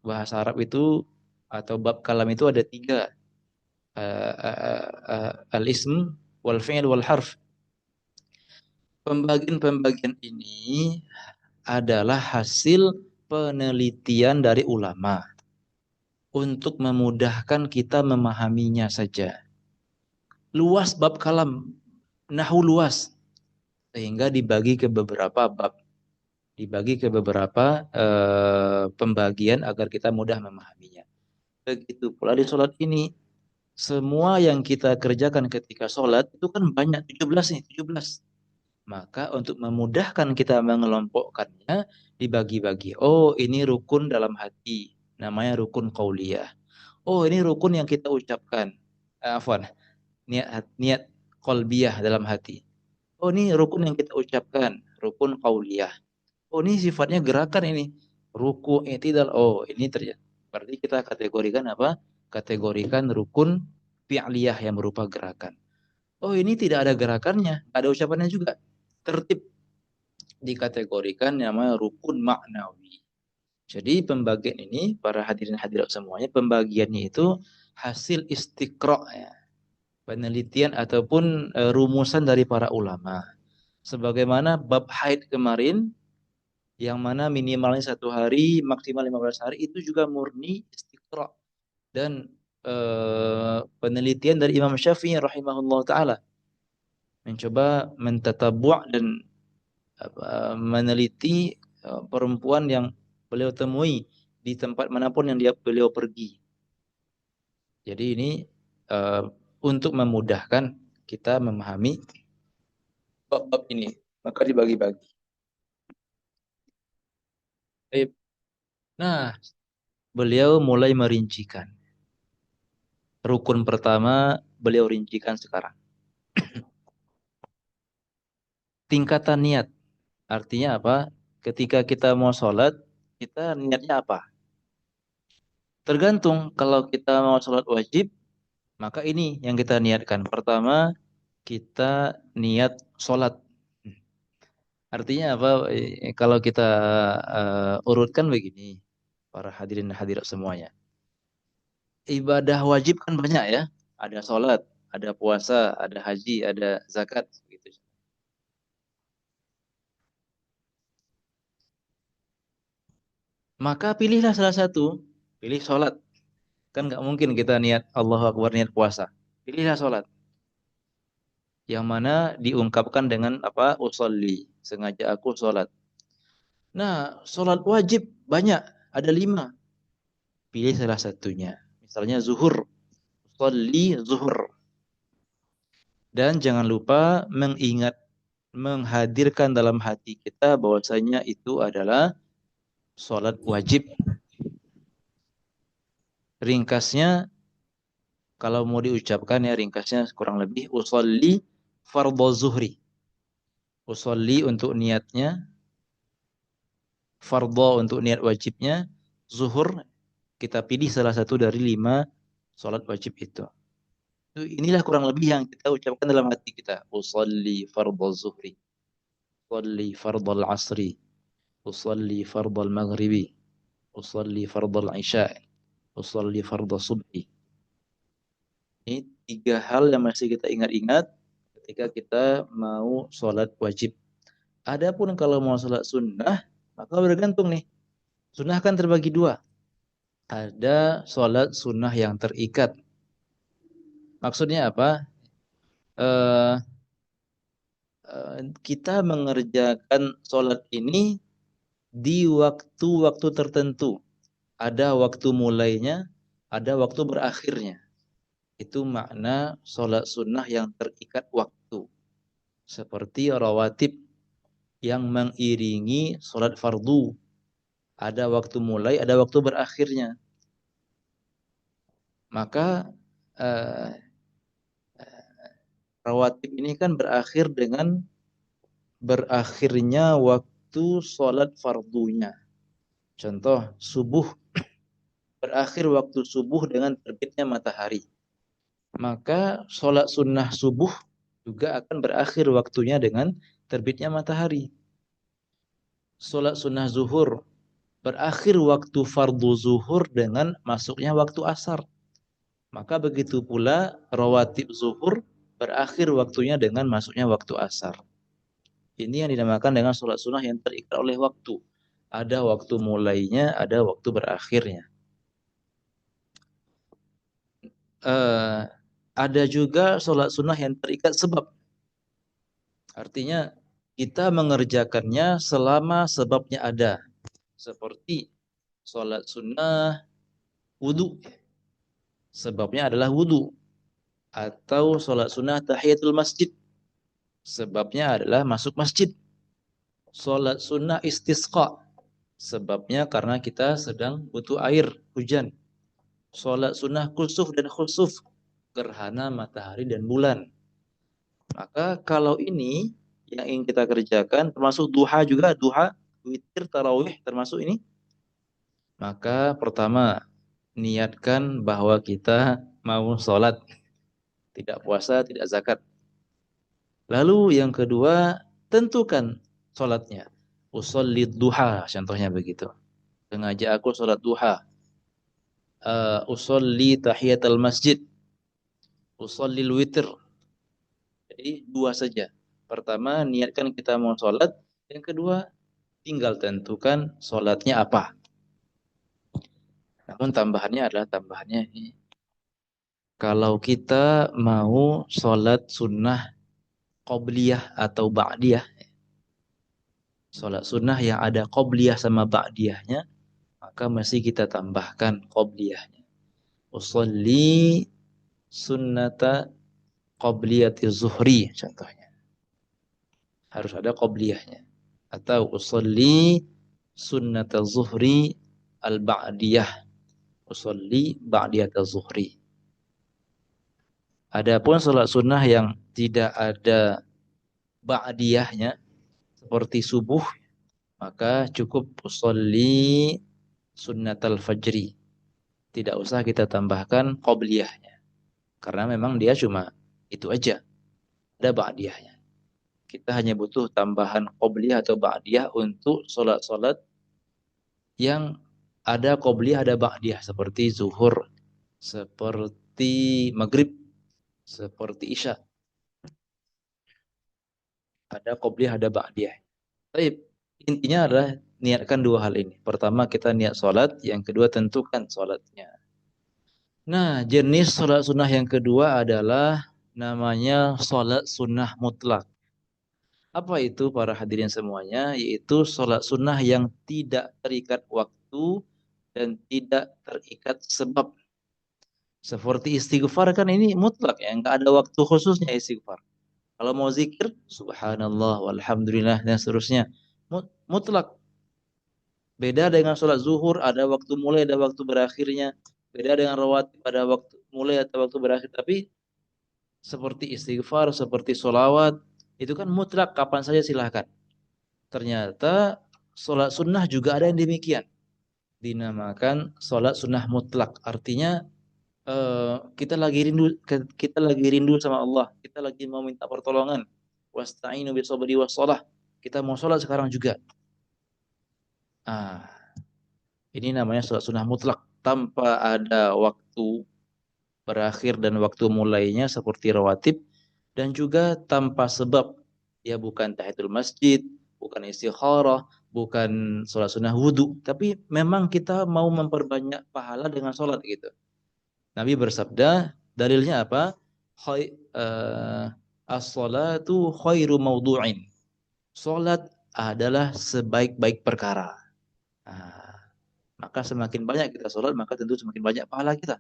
bahasa Arab itu atau bab kalam itu ada 3. Al-ism, wal fi'il, wal harf. Pembagian-pembagian ini adalah hasil penelitian dari ulama untuk memudahkan kita memahaminya saja. Luas bab kalam, nahwu luas, sehingga dibagi ke beberapa bab, dibagi ke beberapa pembagian agar kita mudah memahaminya. Begitu pula di sholat ini, semua yang kita kerjakan ketika sholat itu kan banyak, 17 nih, 17. Maka untuk memudahkan kita mengelompokkannya, dibagi-bagi. Oh, ini rukun dalam hati, namanya rukun qauliyah. Oh, ini rukun yang kita ucapkan. Afwan, niat qalbiyah dalam hati. Oh, ini rukun yang kita ucapkan, rukun qauliyah. Oh, ini sifatnya gerakan ini. Ruku, i'tidal. Oh, ini terjadi. Berarti kita kategorikan apa? Kategorikan rukun fi'liyah yang berupa gerakan. Oh, ini tidak ada gerakannya, ada ucapannya juga. Tertib dikategorikan namanya rukun maknawi. Jadi pembagian ini, para hadirin hadirat semuanya, pembagiannya itu hasil istiqra' ya, penelitian ataupun rumusan dari para ulama. Sebagaimana bab haid kemarin, yang mana minimalnya 1 hari, maksimal 15 hari, itu juga murni istiqra' dan penelitian dari Imam Syafi'i rahimahullah ta'ala. Mencoba mentatabu' dan meneliti perempuan yang beliau temui di tempat manapun yang beliau pergi. Jadi ini untuk memudahkan kita memahami bab-bab ini, maka dibagi-bagi. Nah, beliau mulai merincikan. Rukun pertama beliau rincikan sekarang. Tingkatan niat. Artinya apa? Ketika kita mau sholat, kita niatnya apa? Tergantung, kalau kita mau sholat wajib, maka ini yang kita niatkan. Pertama, kita niat sholat. Artinya apa? Kalau kita urutkan begini, para hadirin hadirat semuanya. Ibadah wajib kan banyak ya. Ada sholat, ada puasa, ada haji, ada zakat. Gitu. Maka pilihlah salah satu. Pilih sholat. Kan nggak mungkin kita niat Allahu Akbar, niat puasa. Pilihlah sholat. Yang mana diungkapkan dengan apa? Usolli. Sengaja aku sholat. Nah, sholat wajib banyak. Ada 5. Pilih salah satunya. Misalnya zuhur. Usolli zuhur. Dan jangan lupa menghadirkan dalam hati kita bahwasanya itu adalah sholat wajib. Ringkasnya, kalau mau diucapkan ya ringkasnya kurang lebih, usolli fardhu zuhri. Usolli untuk niatnya, fardhu untuk niat wajibnya, zuhur kita pilih salah satu dari 5 sholat wajib itu. Inilah kurang lebih yang kita ucapkan dalam hati kita. Usolli fardhu zuhri. Usolli fardhu al-asri. Usolli fardhu al-maghribi. Usolli fardhu al-isya. Usolli fardhu subhi. Ini 3 hal yang masih kita ingat-ingat ketika kita mau sholat wajib. Adapun kalau mau sholat sunnah, maka bergantung nih. Sunnah kan terbagi 2. Ada sholat sunnah yang terikat. Maksudnya apa? Kita mengerjakan sholat ini di waktu-waktu tertentu. Ada waktu mulainya, ada waktu berakhirnya. Itu makna sholat sunnah yang terikat waktu. Seperti rawatib yang mengiringi sholat fardu. Ada waktu mulai, ada waktu berakhirnya. Maka rawatib ini kan berakhir dengan berakhirnya waktu sholat fardunya. Contoh, subuh berakhir waktu subuh dengan terbitnya matahari. Maka sholat sunnah subuh juga akan berakhir waktunya dengan terbitnya matahari. Sholat sunnah zuhur berakhir waktu fardu zuhur dengan masuknya waktu asar. Maka begitu pula rawatib zuhur berakhir waktunya dengan masuknya waktu asar. Ini yang dinamakan dengan sholat sunnah yang terikat oleh waktu. Ada waktu mulainya, ada waktu berakhirnya. Ada juga sholat sunnah yang terikat sebab. Artinya kita mengerjakannya selama sebabnya ada. Seperti sholat sunnah wudu. Sebabnya adalah wudu. Atau sholat sunnah tahiyatul masjid. Sebabnya adalah masuk masjid. Sholat sunnah istisqa. Sebabnya karena kita sedang butuh air, hujan. Sholat sunnah kusuf dan khusuf. Gerhana matahari dan bulan. Maka kalau ini yang ingin kita kerjakan, termasuk duha juga, duha, witir, tarawih, termasuk ini. Maka pertama, niatkan bahwa kita mau sholat. Tidak puasa, tidak zakat. Lalu yang kedua, tentukan sholatnya. Usolli duha, contohnya begitu. Sengaja aku sholat duha. Usolli tahiyatul masjid. Usolli witir. Jadi 2 saja. Pertama, niatkan kita mau sholat. Yang kedua, tinggal tentukan sholatnya apa. Namun tambahannya ini. Kalau kita mau sholat sunnah qobliyah atau ba'diyah, sholat sunnah yang ada qobliyah sama ba'diyahnya, maka mesti kita tambahkan qobliyahnya. Usolli sunnata qobliyati zuhri, contohnya. Harus ada qobliyahnya. Atau usolli sunnata zuhri al-ba'diyah. Usolli ba'diyata zuhri. Adapun sholat sunnah yang tidak ada ba'diyahnya, seperti subuh, maka cukup usolli sunnatal fajri. Tidak usah kita tambahkan qobliyahnya. Karena memang dia cuma itu aja. Ada ba'diyahnya. Kita hanya butuh tambahan qobliyah atau ba'diyah untuk sholat-sholat yang ada qobliyah, ada ba'diyah. Seperti zuhur, seperti maghrib, seperti isya. Ada qobliyah, ada ba'diyah. Tapi intinya adalah niatkan 2 hal ini. Pertama kita niat sholat, yang kedua tentukan sholatnya. Nah, jenis sholat sunnah yang kedua adalah namanya sholat sunnah mutlak. Apa itu para hadirin semuanya? Yaitu sholat sunnah yang tidak terikat waktu dan tidak terikat sebab. Seperti istighfar kan ini mutlak ya, nggak ada waktu khususnya istighfar. Kalau mau zikir, subhanallah, walhamdulillah, dan seterusnya. Mutlak. Beda dengan sholat zuhur, ada waktu mulai, ada waktu berakhirnya. Beda dengan rawatib, ada waktu mulai atau waktu berakhir. Tapi seperti istighfar, seperti sholawat, itu kan mutlak, kapan saja silahkan. Ternyata sholat sunnah juga ada yang demikian. Dinamakan sholat sunnah mutlak. Artinya kita lagi rindu sama Allah, kita lagi mau minta pertolongan. Wasta'inu bisabri wassalah. Kita mau sholat sekarang juga. Ini namanya sholat sunnah mutlak tanpa ada waktu berakhir dan waktu mulainya seperti rawatib, dan juga tanpa sebab. Ya bukan tahiyatul masjid, bukan istikharah, bukan sholat sunnah wudhu, tapi memang kita mau memperbanyak pahala dengan sholat gitu. Nabi bersabda, dalilnya apa? As-salatu khairu mawdu'in. Sholat adalah sebaik-baik perkara. Nah, maka semakin banyak kita sholat, maka tentu semakin banyak pahala kita.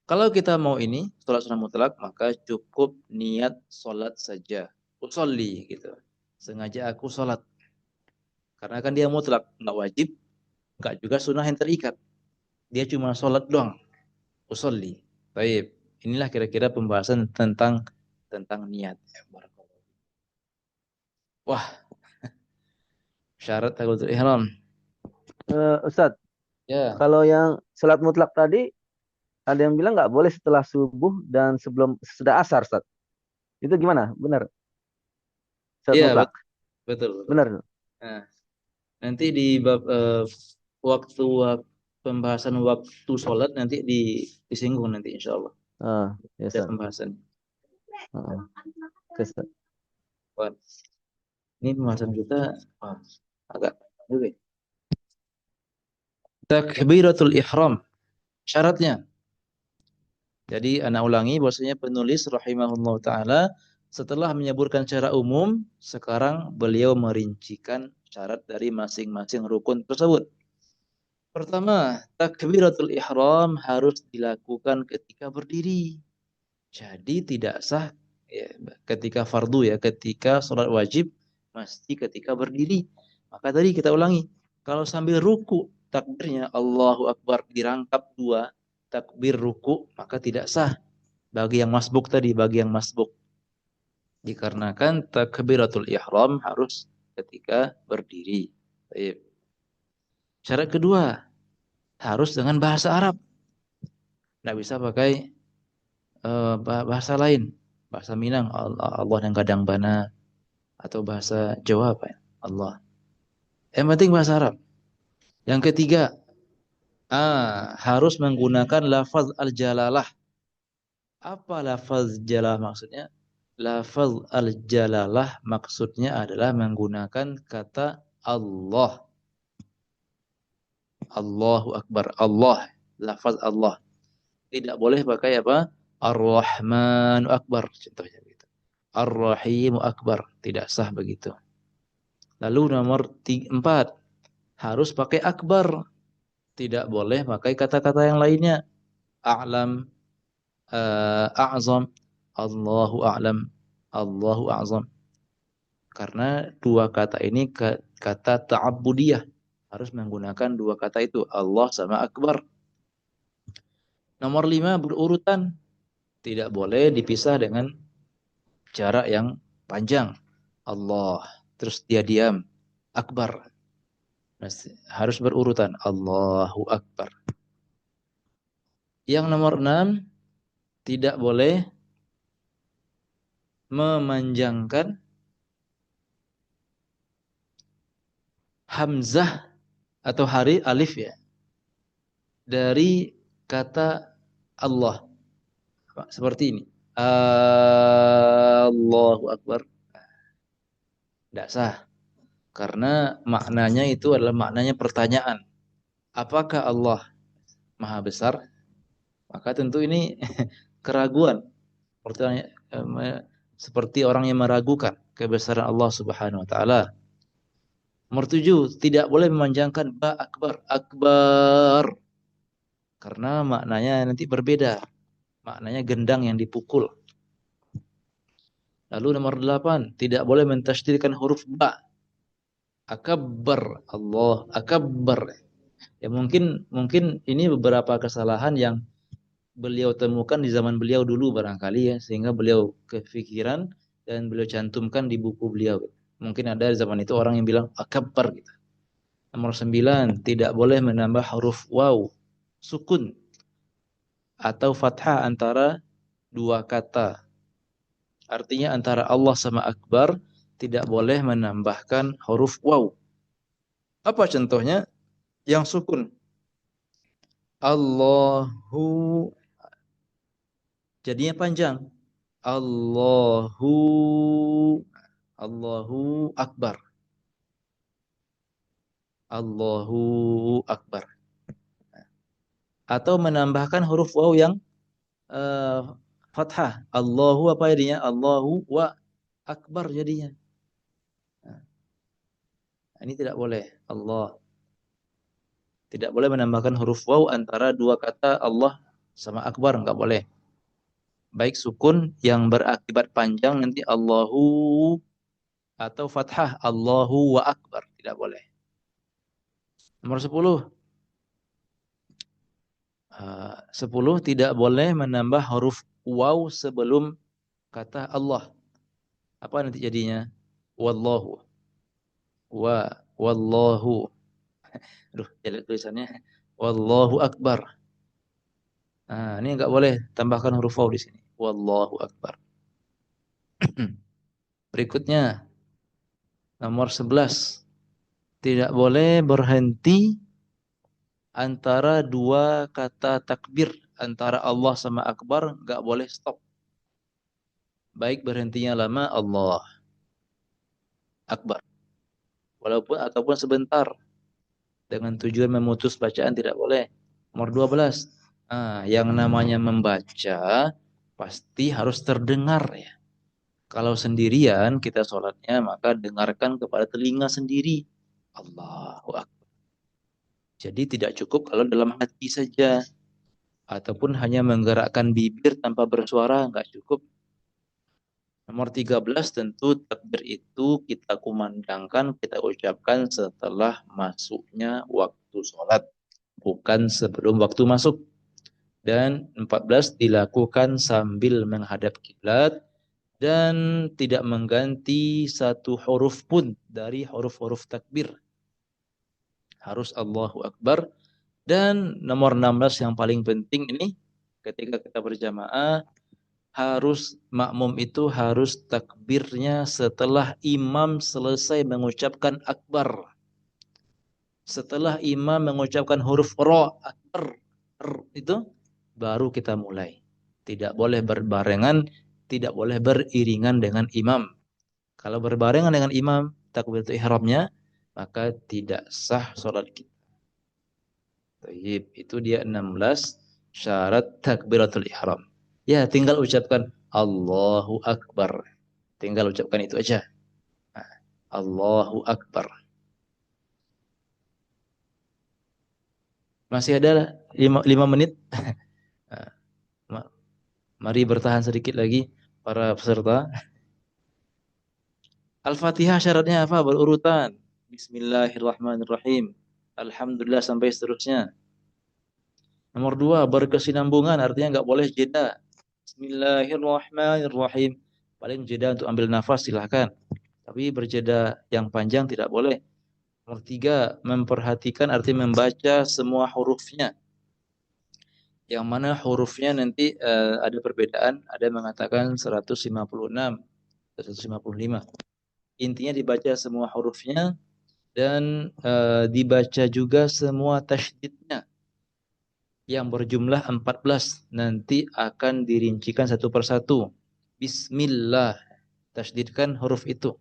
Kalau kita mau ini, sholat sunnah mutlak, maka cukup niat sholat saja. Usolli gitu. Sengaja aku sholat. Karena kan dia mutlak, nggak wajib, nggak juga sunnah yang terikat. Dia cuma sholat doang. Usolli. Baik. Inilah kira-kira pembahasan tentang niat. Wah, syarat takbiratul ihram. Ustadz, Ya. kalau yang sholat mutlak tadi, ada yang bilang nggak boleh setelah subuh dan sesudah asar, Ustadz. Itu gimana? Benar? Sholat Iya, mutlak. betul. Benar. Nah, nanti di bab waktu pembahasan waktu sholat nanti disinggung nanti insya Allah. Ya, Ada Ustadz. pembahasan. Oke, Ustadz. Wah, ini pembahasan kita agak juga. Takbiratul ihram. Syaratnya. Jadi anak ulangi bahwasanya penulis rahimahullah ta'ala setelah menyebutkan secara umum, sekarang beliau merincikan syarat dari masing-masing rukun tersebut. Pertama, takbiratul ihram harus dilakukan ketika berdiri. Jadi tidak sah ya, ketika fardu ya, ketika sholat wajib mesti ketika berdiri. Maka tadi kita ulangi, kalau sambil ruku takbirnya Allahu Akbar dirangkap dua, takbir ruku, maka tidak sah. Bagi yang masbuk tadi, bagi yang masbuk. Dikarenakan takbiratul ihram harus ketika berdiri. Baik. Syarat kedua, harus dengan bahasa Arab. Tidak bisa pakai bahasa lain. Bahasa Minang, Allah yang kadang bana. Atau bahasa Jawa apa ya? Allah. Yang penting bahasa Arab. Yang ketiga, harus menggunakan lafaz al-jalalah. Apa lafaz jalalah maksudnya? Lafaz al-jalalah maksudnya adalah menggunakan kata Allah. Allahu Akbar. Allah. Lafaz Allah. Tidak boleh pakai apa? Ar-Rahmanu Akbar. Contohnya gitu. Ar-Rahimu Akbar. Tidak sah begitu. Lalu nomor 4. Harus pakai akbar. Tidak boleh pakai kata-kata yang lainnya. A'lam. A'zam. Allahu a'lam. Allahu a'zam. Karena dua kata ini kata ta'abbudiyah. Harus menggunakan dua kata itu. Allah sama akbar. Nomor 5 berurutan. Tidak boleh dipisah dengan jarak yang panjang. Allah. Terus dia diam. Akbar. Harus berurutan. Allahu Akbar. Yang nomor 6. Tidak boleh memanjangkan hamzah atau alif ya. Dari kata Allah. Seperti ini. Allahu Akbar. Tidak sah. Karena maknanya itu adalah maknanya pertanyaan. Apakah Allah Maha Besar? Maka tentu ini keraguan. Seperti orang yang meragukan kebesaran Allah Subhanahu wa taala. Nomor 7, tidak boleh memanjangkan ba akbar. Akbar. Karena maknanya nanti berbeda. Maknanya gendang yang dipukul. Lalu nomor 8, tidak boleh mentasydidkan huruf ba. Akbar. Allah akbar. Ya mungkin ini beberapa kesalahan yang beliau temukan di zaman beliau dulu barangkali ya, sehingga beliau kepikiran dan beliau cantumkan di buku beliau. Mungkin ada di zaman itu orang yang bilang akbar gitu. Nomor 9, tidak boleh menambah huruf waw, sukun atau fathah antara dua kata. Artinya antara Allah sama akbar tidak boleh menambahkan huruf waw. Apa contohnya? Yang sukun. Allahu jadinya panjang. Allahu Akbar. Allahu Akbar. Atau menambahkan huruf waw yang fathah. Allahu apa jadinya? Allahu wa Akbar jadinya. Nah, ini tidak boleh. Allah. Tidak boleh menambahkan huruf waw antara dua kata Allah sama Akbar. Enggak boleh. Baik sukun yang berakibat panjang nanti Allahu atau fathah Allahu wa Akbar. Tidak boleh. Nomor 10. 10 tidak boleh menambah huruf waw sebelum kata Allah. Apa nanti jadinya? Wallahu. Wallahu. Aduh, jelek tulisannya. Wallahu Akbar. Nah, ini enggak boleh tambahkan huruf waw di sini. Wallahu Akbar. Berikutnya nomor 11. Tidak boleh berhenti antara dua kata takbir, antara Allah sama Akbar, enggak boleh stop. Baik berhentinya lama Allah Akbar. Walaupun ataupun sebentar. Dengan tujuan memutus bacaan tidak boleh. Nomor 12. Yang namanya membaca pasti harus terdengar ya. Kalau sendirian kita sholatnya maka dengarkan kepada telinga sendiri. Allahu Akbar. Jadi tidak cukup kalau dalam hati saja. Ataupun hanya menggerakkan bibir tanpa bersuara, enggak cukup. Nomor 13 tentu takbir itu kita kumandangkan, kita ucapkan setelah masuknya waktu sholat. Bukan sebelum waktu masuk. Dan 14 dilakukan sambil menghadap kiblat dan tidak mengganti satu huruf pun dari huruf-huruf takbir. Harus Allahu Akbar. Dan nomor 16 yang paling penting ini, ketika kita berjamaah, harus makmum itu harus takbirnya setelah imam selesai mengucapkan akbar. Setelah imam mengucapkan huruf ra, akbar, itu baru kita mulai. Tidak boleh berbarengan, tidak boleh beriringan dengan imam. Kalau berbarengan dengan imam takbiratul ihramnya, maka tidak sah salat kita. Baik, itu dia 16 syarat takbiratul ihram. Ya, tinggal ucapkan Allahu Akbar. Tinggal ucapkan itu aja. Allahu Akbar. Masih ada 5 menit. Mari bertahan sedikit lagi para peserta. Al-Fatihah syaratnya apa? Berurutan. Bismillahirrahmanirrahim. Alhamdulillah sampai seterusnya. Nomor 2, berkesinambungan, artinya nggak boleh jeda. Bismillahirrahmanirrahim. Paling jeda untuk ambil nafas silahkan. Tapi berjeda yang panjang tidak boleh. Nomor 3, memperhatikan artinya membaca semua hurufnya. Yang mana hurufnya nanti ada perbedaan. Ada yang mengatakan 156, 155. Intinya dibaca semua hurufnya dan dibaca juga semua tasydidnya. Yang berjumlah 14 nanti akan dirincikan satu persatu. Bismillah, tasydidkan huruf itu.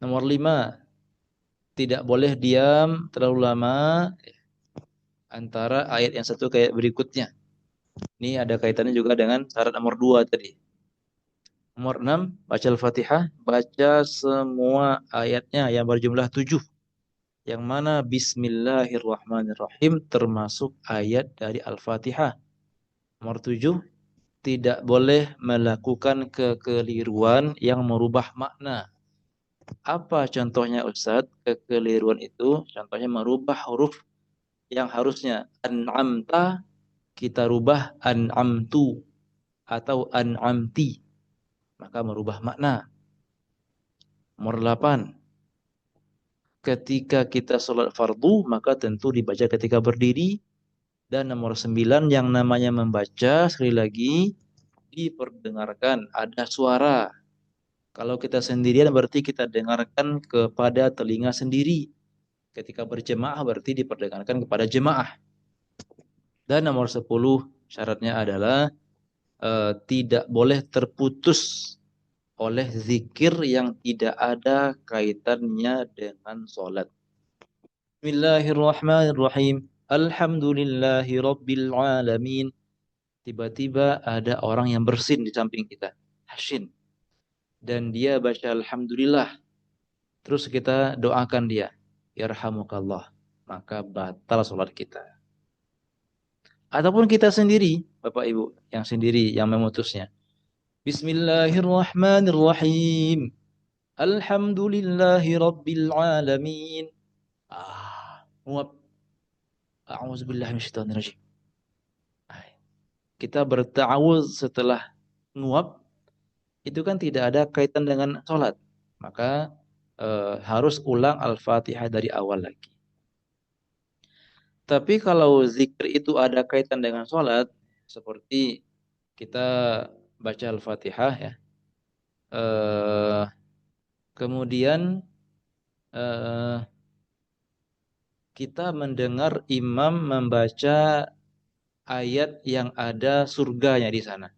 Nomor 5, tidak boleh diam terlalu lama antara ayat yang satu ke ayat berikutnya. Ini ada kaitannya juga dengan syarat nomor 2 tadi. Nomor 6, baca Al-Fatihah, baca semua ayatnya yang berjumlah 7. Yang mana Bismillahirrahmanirrahim termasuk ayat dari Al-Fatihah. Nomor 7, tidak boleh melakukan kekeliruan yang merubah makna. Apa contohnya Ustadz? Kekeliruan itu contohnya merubah huruf yang harusnya an'amta kita rubah an'amtu atau an'amti. Maka merubah makna. Nomor 8, ketika kita sholat fardu, maka tentu dibaca ketika berdiri. Dan nomor 9, yang namanya membaca, sekali lagi, diperdengarkan. Ada suara. Kalau kita sendirian berarti kita dengarkan kepada telinga sendiri. Ketika berjemaah berarti diperdengarkan kepada jemaah. Dan nomor 10, syaratnya adalah tidak boleh terputus oleh zikir yang tidak ada kaitannya dengan sholat. Bismillahirrahmanirrahim. Alhamdulillahi Rabbil Alamin. Tiba-tiba ada orang yang bersin di samping kita. Hasyin. Dan dia baca Alhamdulillah. Terus kita doakan dia. Yarhamukallah. Maka batal sholat kita. Ataupun kita sendiri, Bapak Ibu, yang sendiri yang memutusnya. Bismillahirrahmanirrahim. Alhamdulillahi Rabbil Alamin. Nguap. A'udzubillahi minasyaitonirrajim. Kita berta'awuz setelah nguap, itu kan tidak ada kaitan dengan sholat. Maka harus ulang Al-Fatihah dari awal lagi. Tapi kalau zikir itu ada kaitan dengan sholat, seperti kita baca Al-Fatihah ya, kemudian kita mendengar imam membaca ayat yang ada surganya di sana.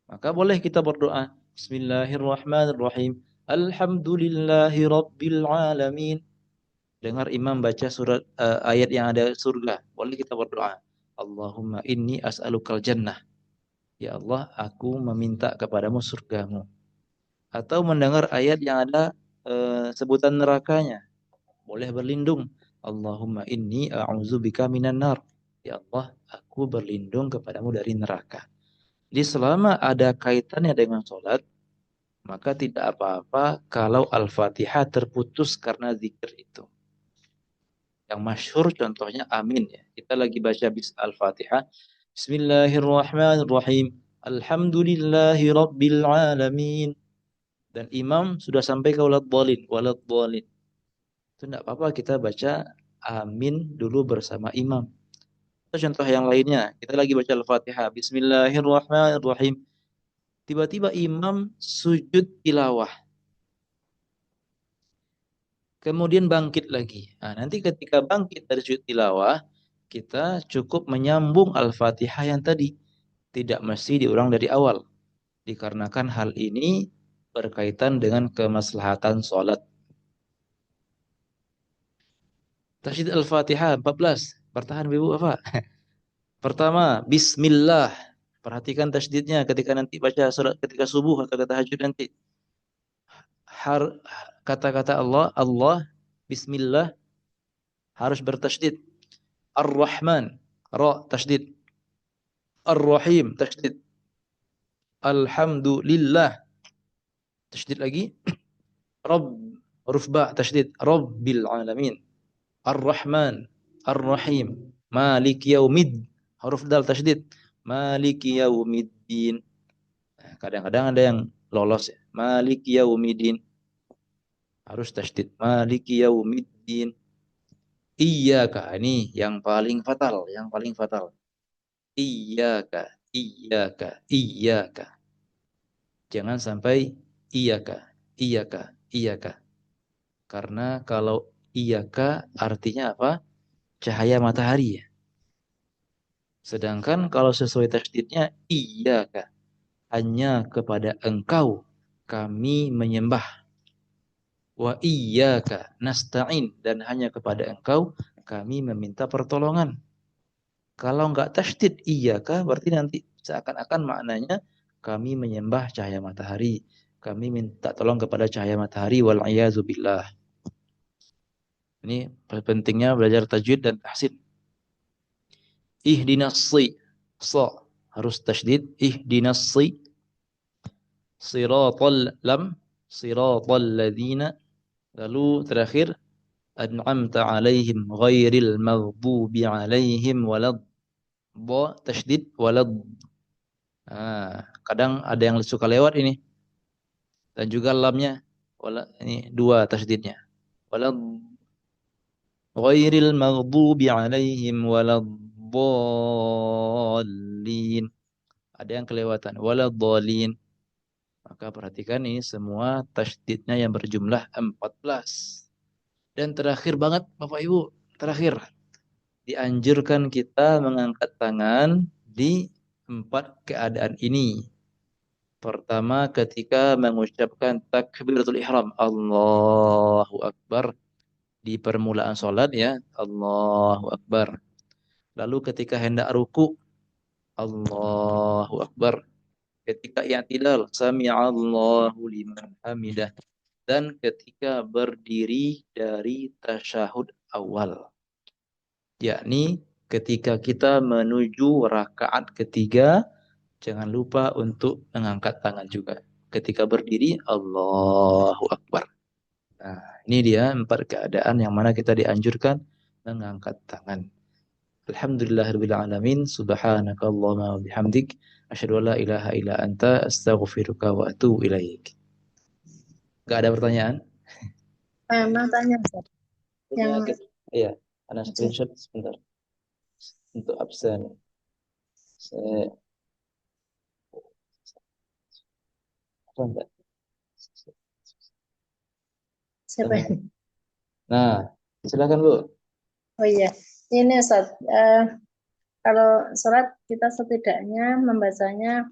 Maka boleh kita berdoa. Bismillahirrahmanirrahim. Alhamdulillahi Rabbil Alamin. Dengar imam baca surat ayat yang ada surga. Boleh kita berdoa. Allahumma inni as'alukal jannah. Ya Allah, aku meminta kepadamu surgamu. Atau mendengar ayat yang ada sebutan nerakanya. Boleh berlindung. Allahumma inni a'udzubika minan nar. Ya Allah, aku berlindung kepadamu dari neraka. Jadi selama ada kaitannya dengan sholat, maka tidak apa-apa kalau Al-Fatihah terputus karena zikir itu. Yang masyhur contohnya amin ya. Kita lagi baca Al-Fatihah. Bismillahirrahmanirrahim. Alhamdulillahi Rabbil Alamin. Dan imam sudah sampai ke waladhdallin. Waladhdallin. Itu tidak apa-apa kita baca amin dulu bersama imam. Atau contoh yang lainnya, kita lagi baca Al-Fatihah. Bismillahirrahmanirrahim. Tiba-tiba imam sujud tilawah. Kemudian bangkit lagi. Nah, nanti ketika bangkit dari sujud tilawah, kita cukup menyambung Al-Fatihah yang tadi. Tidak mesti diulang dari awal. Dikarenakan hal ini berkaitan dengan kemaslahatan sholat. Tasydid Al-Fatihah 14. Bertahan Ibu apa? Pertama, Bismillah. Perhatikan tasydidnya ketika nanti baca surat ketika subuh atau tahajud nanti. Kata-kata Allah, Bismillah harus bertasydid. Ar-Rahman, Ra tasydid. Ar-Rahim tasydid. Alhamdulillah tasydid lagi. Rabb, huruf ba tasydid. Rabbil Alamin. Ar-Rahman, Ar-Rahim, Malik Yaumid, huruf dal tasydid. Malik Yaumiddin. Kadang-kadang ada yang lolos ya. Malik Yaumiddin. Harus tasydid. Malik Yaumiddin. Iyyaka, ini yang paling fatal, Iyyaka, iyyaka, iyyaka. Jangan sampai iyyaka, iyyaka, iyyaka. Karena kalau iyyaka artinya apa? Cahaya matahari ya. Sedangkan kalau sesuai tasydidnya iyyaka, hanya kepada engkau kami menyembah. Wa iyyaka nasta'in, dan hanya kepada engkau kami meminta pertolongan. Kalau enggak tasydid iyyaka berarti nanti seakan-akan maknanya kami menyembah cahaya matahari. Kami minta tolong kepada cahaya matahari wal iyazu billah. Ini pentingnya belajar tajwid dan tahsin. Ihdinas sa harus tasydid. Ihdinas siratal ladzina. Lalu terakhir an'amta alaihim ghairil maghdubi alaihim walad tasydid walad. Kadang ada yang suka lewat ini. Dan juga lamnya ini dua tasydidnya. Walad ghairil maghdubi alaihim waladdallin. Ada yang kelewatan waladdallin. Maka perhatikan ini semua tasydidnya yang berjumlah 14. Dan terakhir banget Bapak Ibu, terakhir dianjurkan kita mengangkat tangan di 4 keadaan ini. Pertama, ketika mengucapkan takbiratul ihram, Allahu Akbar di permulaan sholat ya, Allahu Akbar. Lalu ketika hendak ruku, Allahu Akbar. Ketika i'tidal, sami'allahu liman hamidah. Dan ketika berdiri dari tasyahud awal. Yakni ketika kita menuju rakaat ketiga, jangan lupa untuk mengangkat tangan juga. Ketika berdiri, Allahu Akbar. Nah, ini dia 4 keadaan yang mana kita dianjurkan mengangkat tangan. Alhamdulillahirabbil alamin, subhanakallahumma wa bihamdik, asyhadu an la ilaha illa anta, astaghfiruka wa atubu ilaik. Gak ada pertanyaan? Mau tanya, Ustaz. Yang Iya, ana screenshot sebentar. Untuk absen. Saya siapa ini? Nah, silakan Bu. Oh iya, ini Ustaz. Kalau sholat kita setidaknya membacanya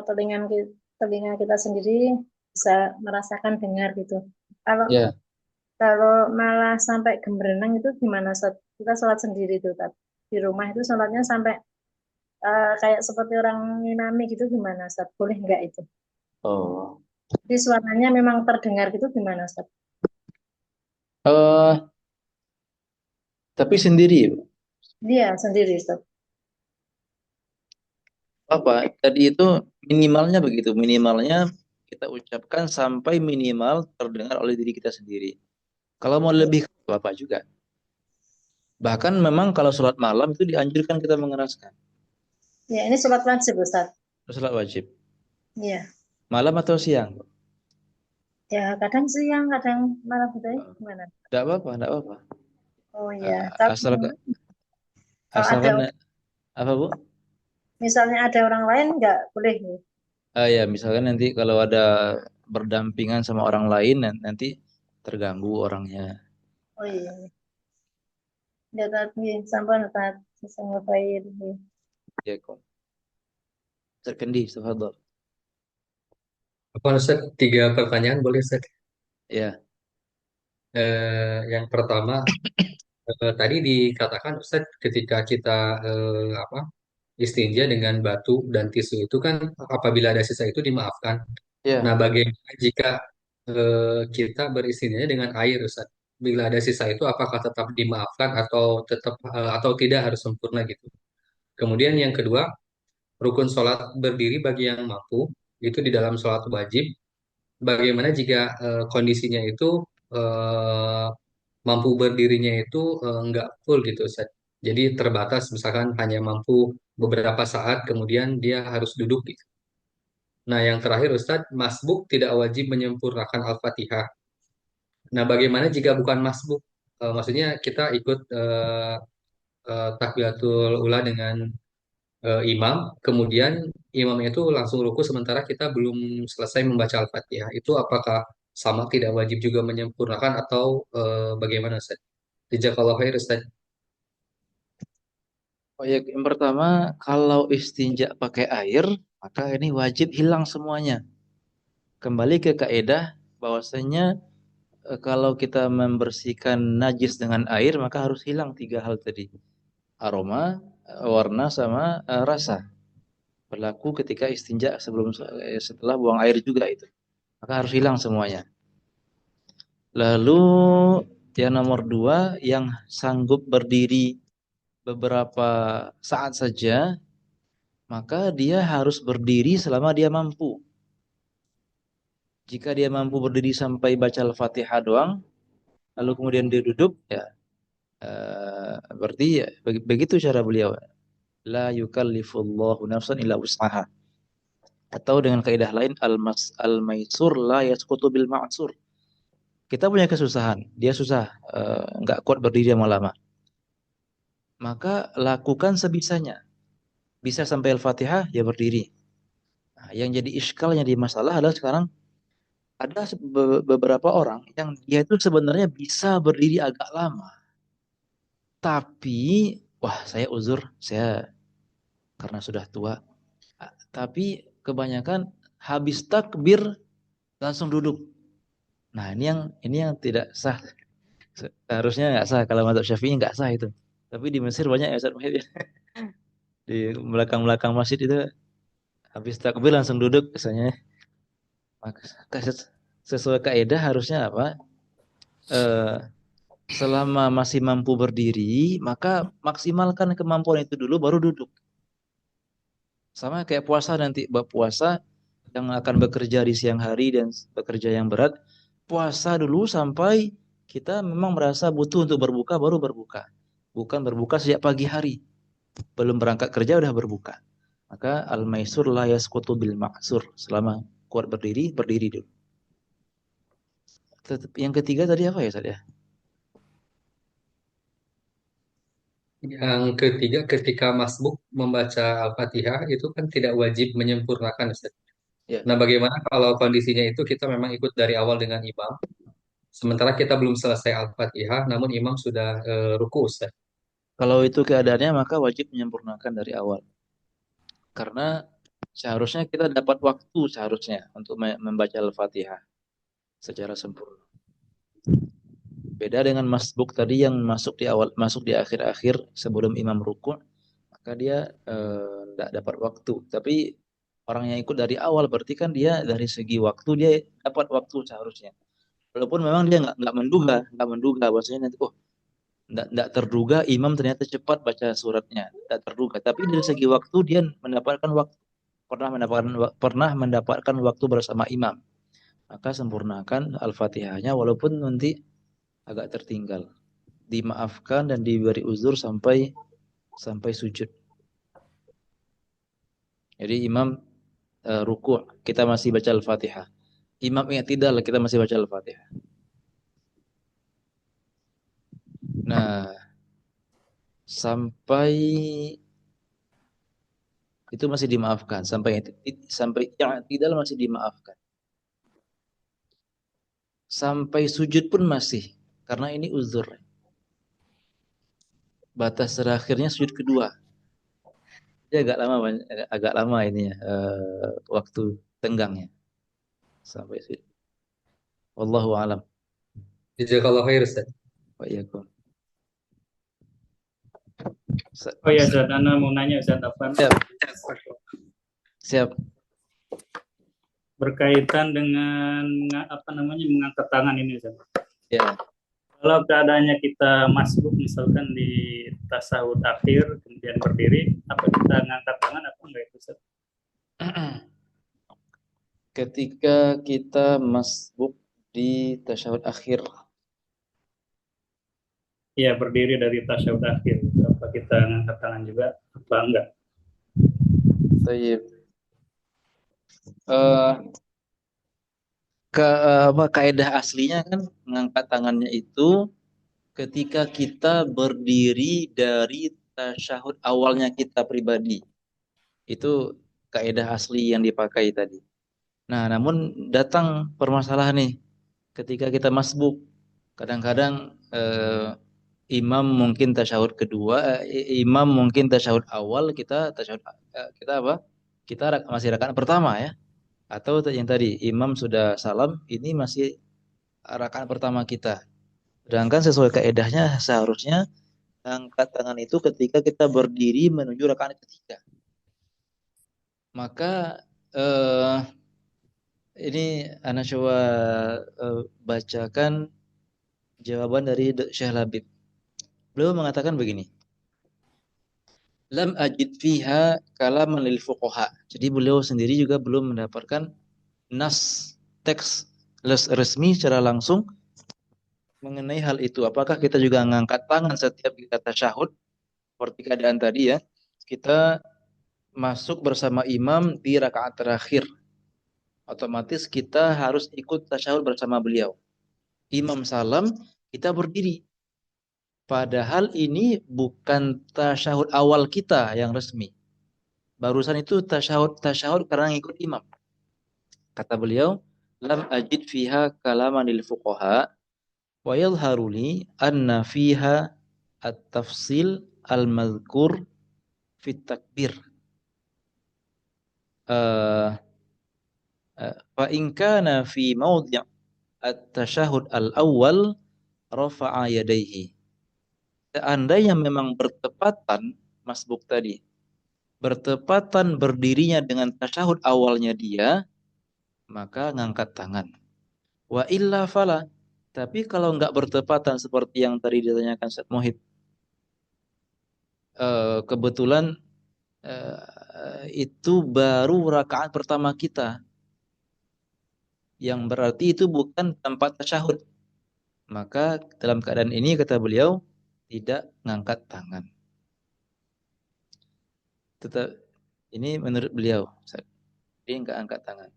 telinga kita sendiri bisa merasakan dengar gitu. Kalau Ya, kalau malah sampai gemberenang itu gimana Ustaz? Kita sholat sendiri tuh, di rumah itu sholatnya sampai kayak seperti orang ngimami gitu gimana Ustaz? Boleh nggak itu? oh. Jadi suaranya memang terdengar gitu gimana Ustaz? Eh, tapi sendiri, Bu. Dia sendiri Ustaz. Apa? Tadi itu minimalnya begitu. Minimalnya kita ucapkan sampai minimal terdengar oleh diri kita sendiri. Kalau mau lebih, apa juga. Bahkan memang kalau sholat malam itu dianjurkan kita mengeraskan. Ya, ini sholat wajib Ustaz. Sholat wajib. Iya. Malam atau siang? Ya, kadang siang, kadang malam gitu ya. Gimana? Tidak apa-apa, tidak apa-apa. Oh iya. Asalkan Kalau apa Bu? misalnya ada orang lain nggak boleh nih. Ya, misalkan nanti kalau ada berdampingan sama orang lain nanti terganggu orangnya. Oh iya. Ya tadi sampai saat sesama bayi ini. Ya, kok. Terkendi, tafadhol. Apa Ustaz? 3 pertanyaan boleh Ustaz? Ya. Yang pertama, tadi dikatakan Ustaz ketika kita istinja dengan batu dan tisu itu kan apabila ada sisa itu dimaafkan. Ya. Nah, bagaimana jika kita beristinja dengan air Ustaz? Bila ada sisa itu apakah tetap dimaafkan atau tetap atau tidak harus sempurna gitu? Kemudian yang kedua, rukun sholat berdiri bagi yang mampu itu di dalam sholat wajib. Bagaimana jika kondisinya itu eh, mampu berdirinya itu nggak full gitu Ustaz. Jadi terbatas misalkan hanya mampu beberapa saat kemudian dia harus duduk gitu. Nah, yang terakhir Ustadz, masbuk tidak wajib menyempurnakan Al-Fatihah. Nah, bagaimana jika bukan masbuk? Maksudnya kita ikut takbiratul ula dengan imam, kemudian imam itu langsung ruku sementara kita belum selesai membaca Al-Fatihah. Itu apakah sama tidak wajib juga menyempurnakan atau bagaimana Ustaz? Jazakallahu khair Ustaz. Oh ya, yang pertama, kalau istinja pakai air, maka ini wajib hilang semuanya. Kembali ke kaidah bahwasanya kalau kita membersihkan najis dengan air, maka harus hilang 3 hal tadi. Aroma, warna, sama rasa. Berlaku ketika istinja setelah buang air juga itu. Maka harus hilang semuanya. Lalu yang nomor 2, yang sanggup berdiri beberapa saat saja, maka dia harus berdiri selama dia mampu. Jika dia mampu berdiri sampai baca Al-Fatihah doang, lalu kemudian dia duduk, ya berarti ya, begitu cara beliau. La yukallifullahu nafsan illa wus'aha. Atau dengan kaidah lain, al-maisur la yasqutu bil ma'sur. Kita punya kesusahan, dia susah, nggak kuat berdiri lama-lama. Maka lakukan sebisanya. Bisa sampai Al-Fatihah, ya berdiri. Nah, yang jadi iskal, yang jadi masalah adalah sekarang ada beberapa orang yang dia itu sebenarnya bisa berdiri agak lama. Tapi, wah saya uzur, saya karena sudah tua. Tapi kebanyakan habis takbir langsung duduk. Nah, ini yang tidak sah. Seharusnya nggak sah, kalau mazhab Syafi'i nggak sah itu. Tapi di Mesir banyak ya Ustaz Muhyiddin. Di belakang-belakang masjid itu habis takbir langsung duduk biasanya. Maka sesuai kaidah harusnya apa? Eh, selama masih mampu berdiri, maka maksimalkan kemampuan itu dulu baru duduk. Sama kayak puasa nanti, bab puasa yang akan bekerja di siang hari dan bekerja yang berat, puasa dulu sampai kita memang merasa butuh untuk berbuka, baru berbuka. Bukan berbuka sejak pagi hari. Belum berangkat kerja udah berbuka. Maka al-maisur la yasqutu bil ma'sur. Selama kuat berdiri, berdiri dulu. Yang ketiga tadi apa ya, Ustaz ya? Yang ketiga, ketika masbuk membaca Al-Fatihah itu kan tidak wajib menyempurnakan, Ustaz. Ya. Nah, bagaimana kalau kondisinya itu kita memang ikut dari awal dengan imam, sementara kita belum selesai Al-Fatihah, namun imam sudah ruku, Ustaz. Kalau itu keadaannya maka wajib menyempurnakan dari awal. Karena seharusnya kita dapat waktu seharusnya untuk membaca Al-Fatihah secara sempurna. Beda dengan masbuk tadi yang masuk di awal, masuk di akhir-akhir sebelum imam ruku, maka dia tidak dapat waktu. Tapi orang yang ikut dari awal berarti kan dia dari segi waktu dia dapat waktu seharusnya. Walaupun memang dia nggak menduga bahwasanya nanti nggak terduga imam ternyata cepat baca suratnya, nggak terduga. Tapi dari segi waktu dia mendapatkan waktu, pernah mendapatkan waktu bersama imam. Maka sempurnakan Al-Fatihahnya walaupun nanti agak tertinggal. Dimaafkan dan diberi uzur sampai sujud. Jadi imam ruku' kita masih baca Al-Fatihah. Imam i'tidal kita masih baca Al-Fatihah. Nah, sampai itu masih dimaafkan, sampai i'tidal masih dimaafkan. Sampai sujud pun masih, karena ini uzur. Batas terakhirnya sujud kedua. Ya agak lama ini ya, waktu tenggangnya. Sampai sujud. Wallahu alam. Jazakallahu khair, Ustaz. Wa iyyakum. Oh ya, Ustaz, Ana mau nanya, Ustaz, apa? Siap. Berkaitan dengan mengangkat tangan ini, Ustaz. Ya. Kalau keadaannya kita masbuk misalkan di tasawuf akhir kemudian berdiri, apa kita ngangkat tangan atau enggak itu, Ustaz? Ketika kita masbuk di tasyahud akhir. Iya, berdiri dari tasyahud akhir. Apa kita ngangkat tangan juga apa enggak? Baik. Kaidah aslinya kan mengangkat tangannya itu ketika kita berdiri dari tasyahud awalnya kita pribadi. Itu kaidah asli yang dipakai tadi. Nah, namun datang permasalahan nih ketika kita masbuk. Kadang-kadang imam mungkin tasyahud kedua, imam mungkin tasyahud awal, kita tasyahud kita apa? Kita masih rakaat pertama ya. Atau yang tadi imam sudah salam, ini masih rakaat pertama kita. Sedangkan sesuai kaedahnya seharusnya angkat tangan itu ketika kita berdiri menuju rakaat ketiga. Maka ini Ana coba bacakan jawaban dari Syekh Labib. Beliau mengatakan begini. Lam ajid fiha kalaman lil fuqaha. Jadi beliau sendiri juga belum mendapatkan nas teks resmi secara langsung mengenai hal itu. Apakah kita juga mengangkat tangan setiap kita tasyahud seperti keadaan tadi ya. Kita masuk bersama imam di rakaat terakhir. Otomatis kita harus ikut tasyahud bersama beliau. Imam salam, kita berdiri. Padahal ini bukan tasyahud awal kita yang resmi. Barusan itu tasyahud karena ngikut imam. Kata beliau, lam ajid fiha kalamanil fuqaha wa yadhharu li anna fiha at-tafsil al-madhkur fit takbir. eh, fa in kana fi maudhi' at-tashahhud al-awwal rafa'a yadayhi. Seandainya memang bertepatan masbuk tadi, bertepatan berdirinya dengan tasyahud awalnya dia, maka ngangkat tangan. Wa illa fala. Tapi kalau nggak bertepatan seperti yang tadi ditanyakan Ustaz Muhid, kebetulan itu baru rakaat pertama kita, yang berarti itu bukan tempat tasyahud. Maka dalam keadaan ini kata beliau tidak ngangkat tangan. Tetap ini menurut beliau, dia nggak angkat tangan.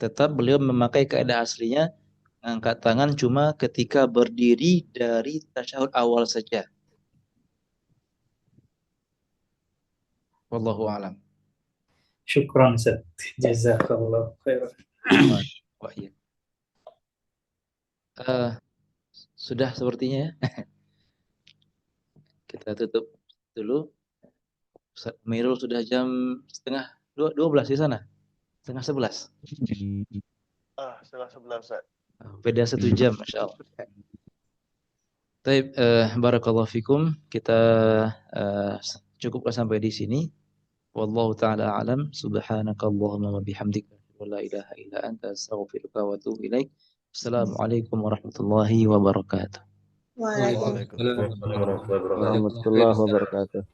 Tetap beliau memakai kaidah aslinya, angkat tangan cuma ketika berdiri dari tasyahud awal saja. Wallahu a'lam. Syukran Ustaz. Jazakallah khairan. Wah, iya. Sudah sepertinya ya. Kita tutup dulu. Ustaz Mirul sudah jam setengah 12 di sana. Setengah 11. Setengah 11 Ustaz. Beda 1 jam, Masya Allah. Baik, barakallahu fikum. Kita cukuplah sampai di sini. Wallahu ta'ala alam. Subhanakallahumma wa bihamdika wa la ilaha illa anta astaghfiruka wa atubu ilaik. Assalamualaikum warahmatullahi wabarakatuh. Waalaikumsalam. Warahmatullahi wabarakatuh.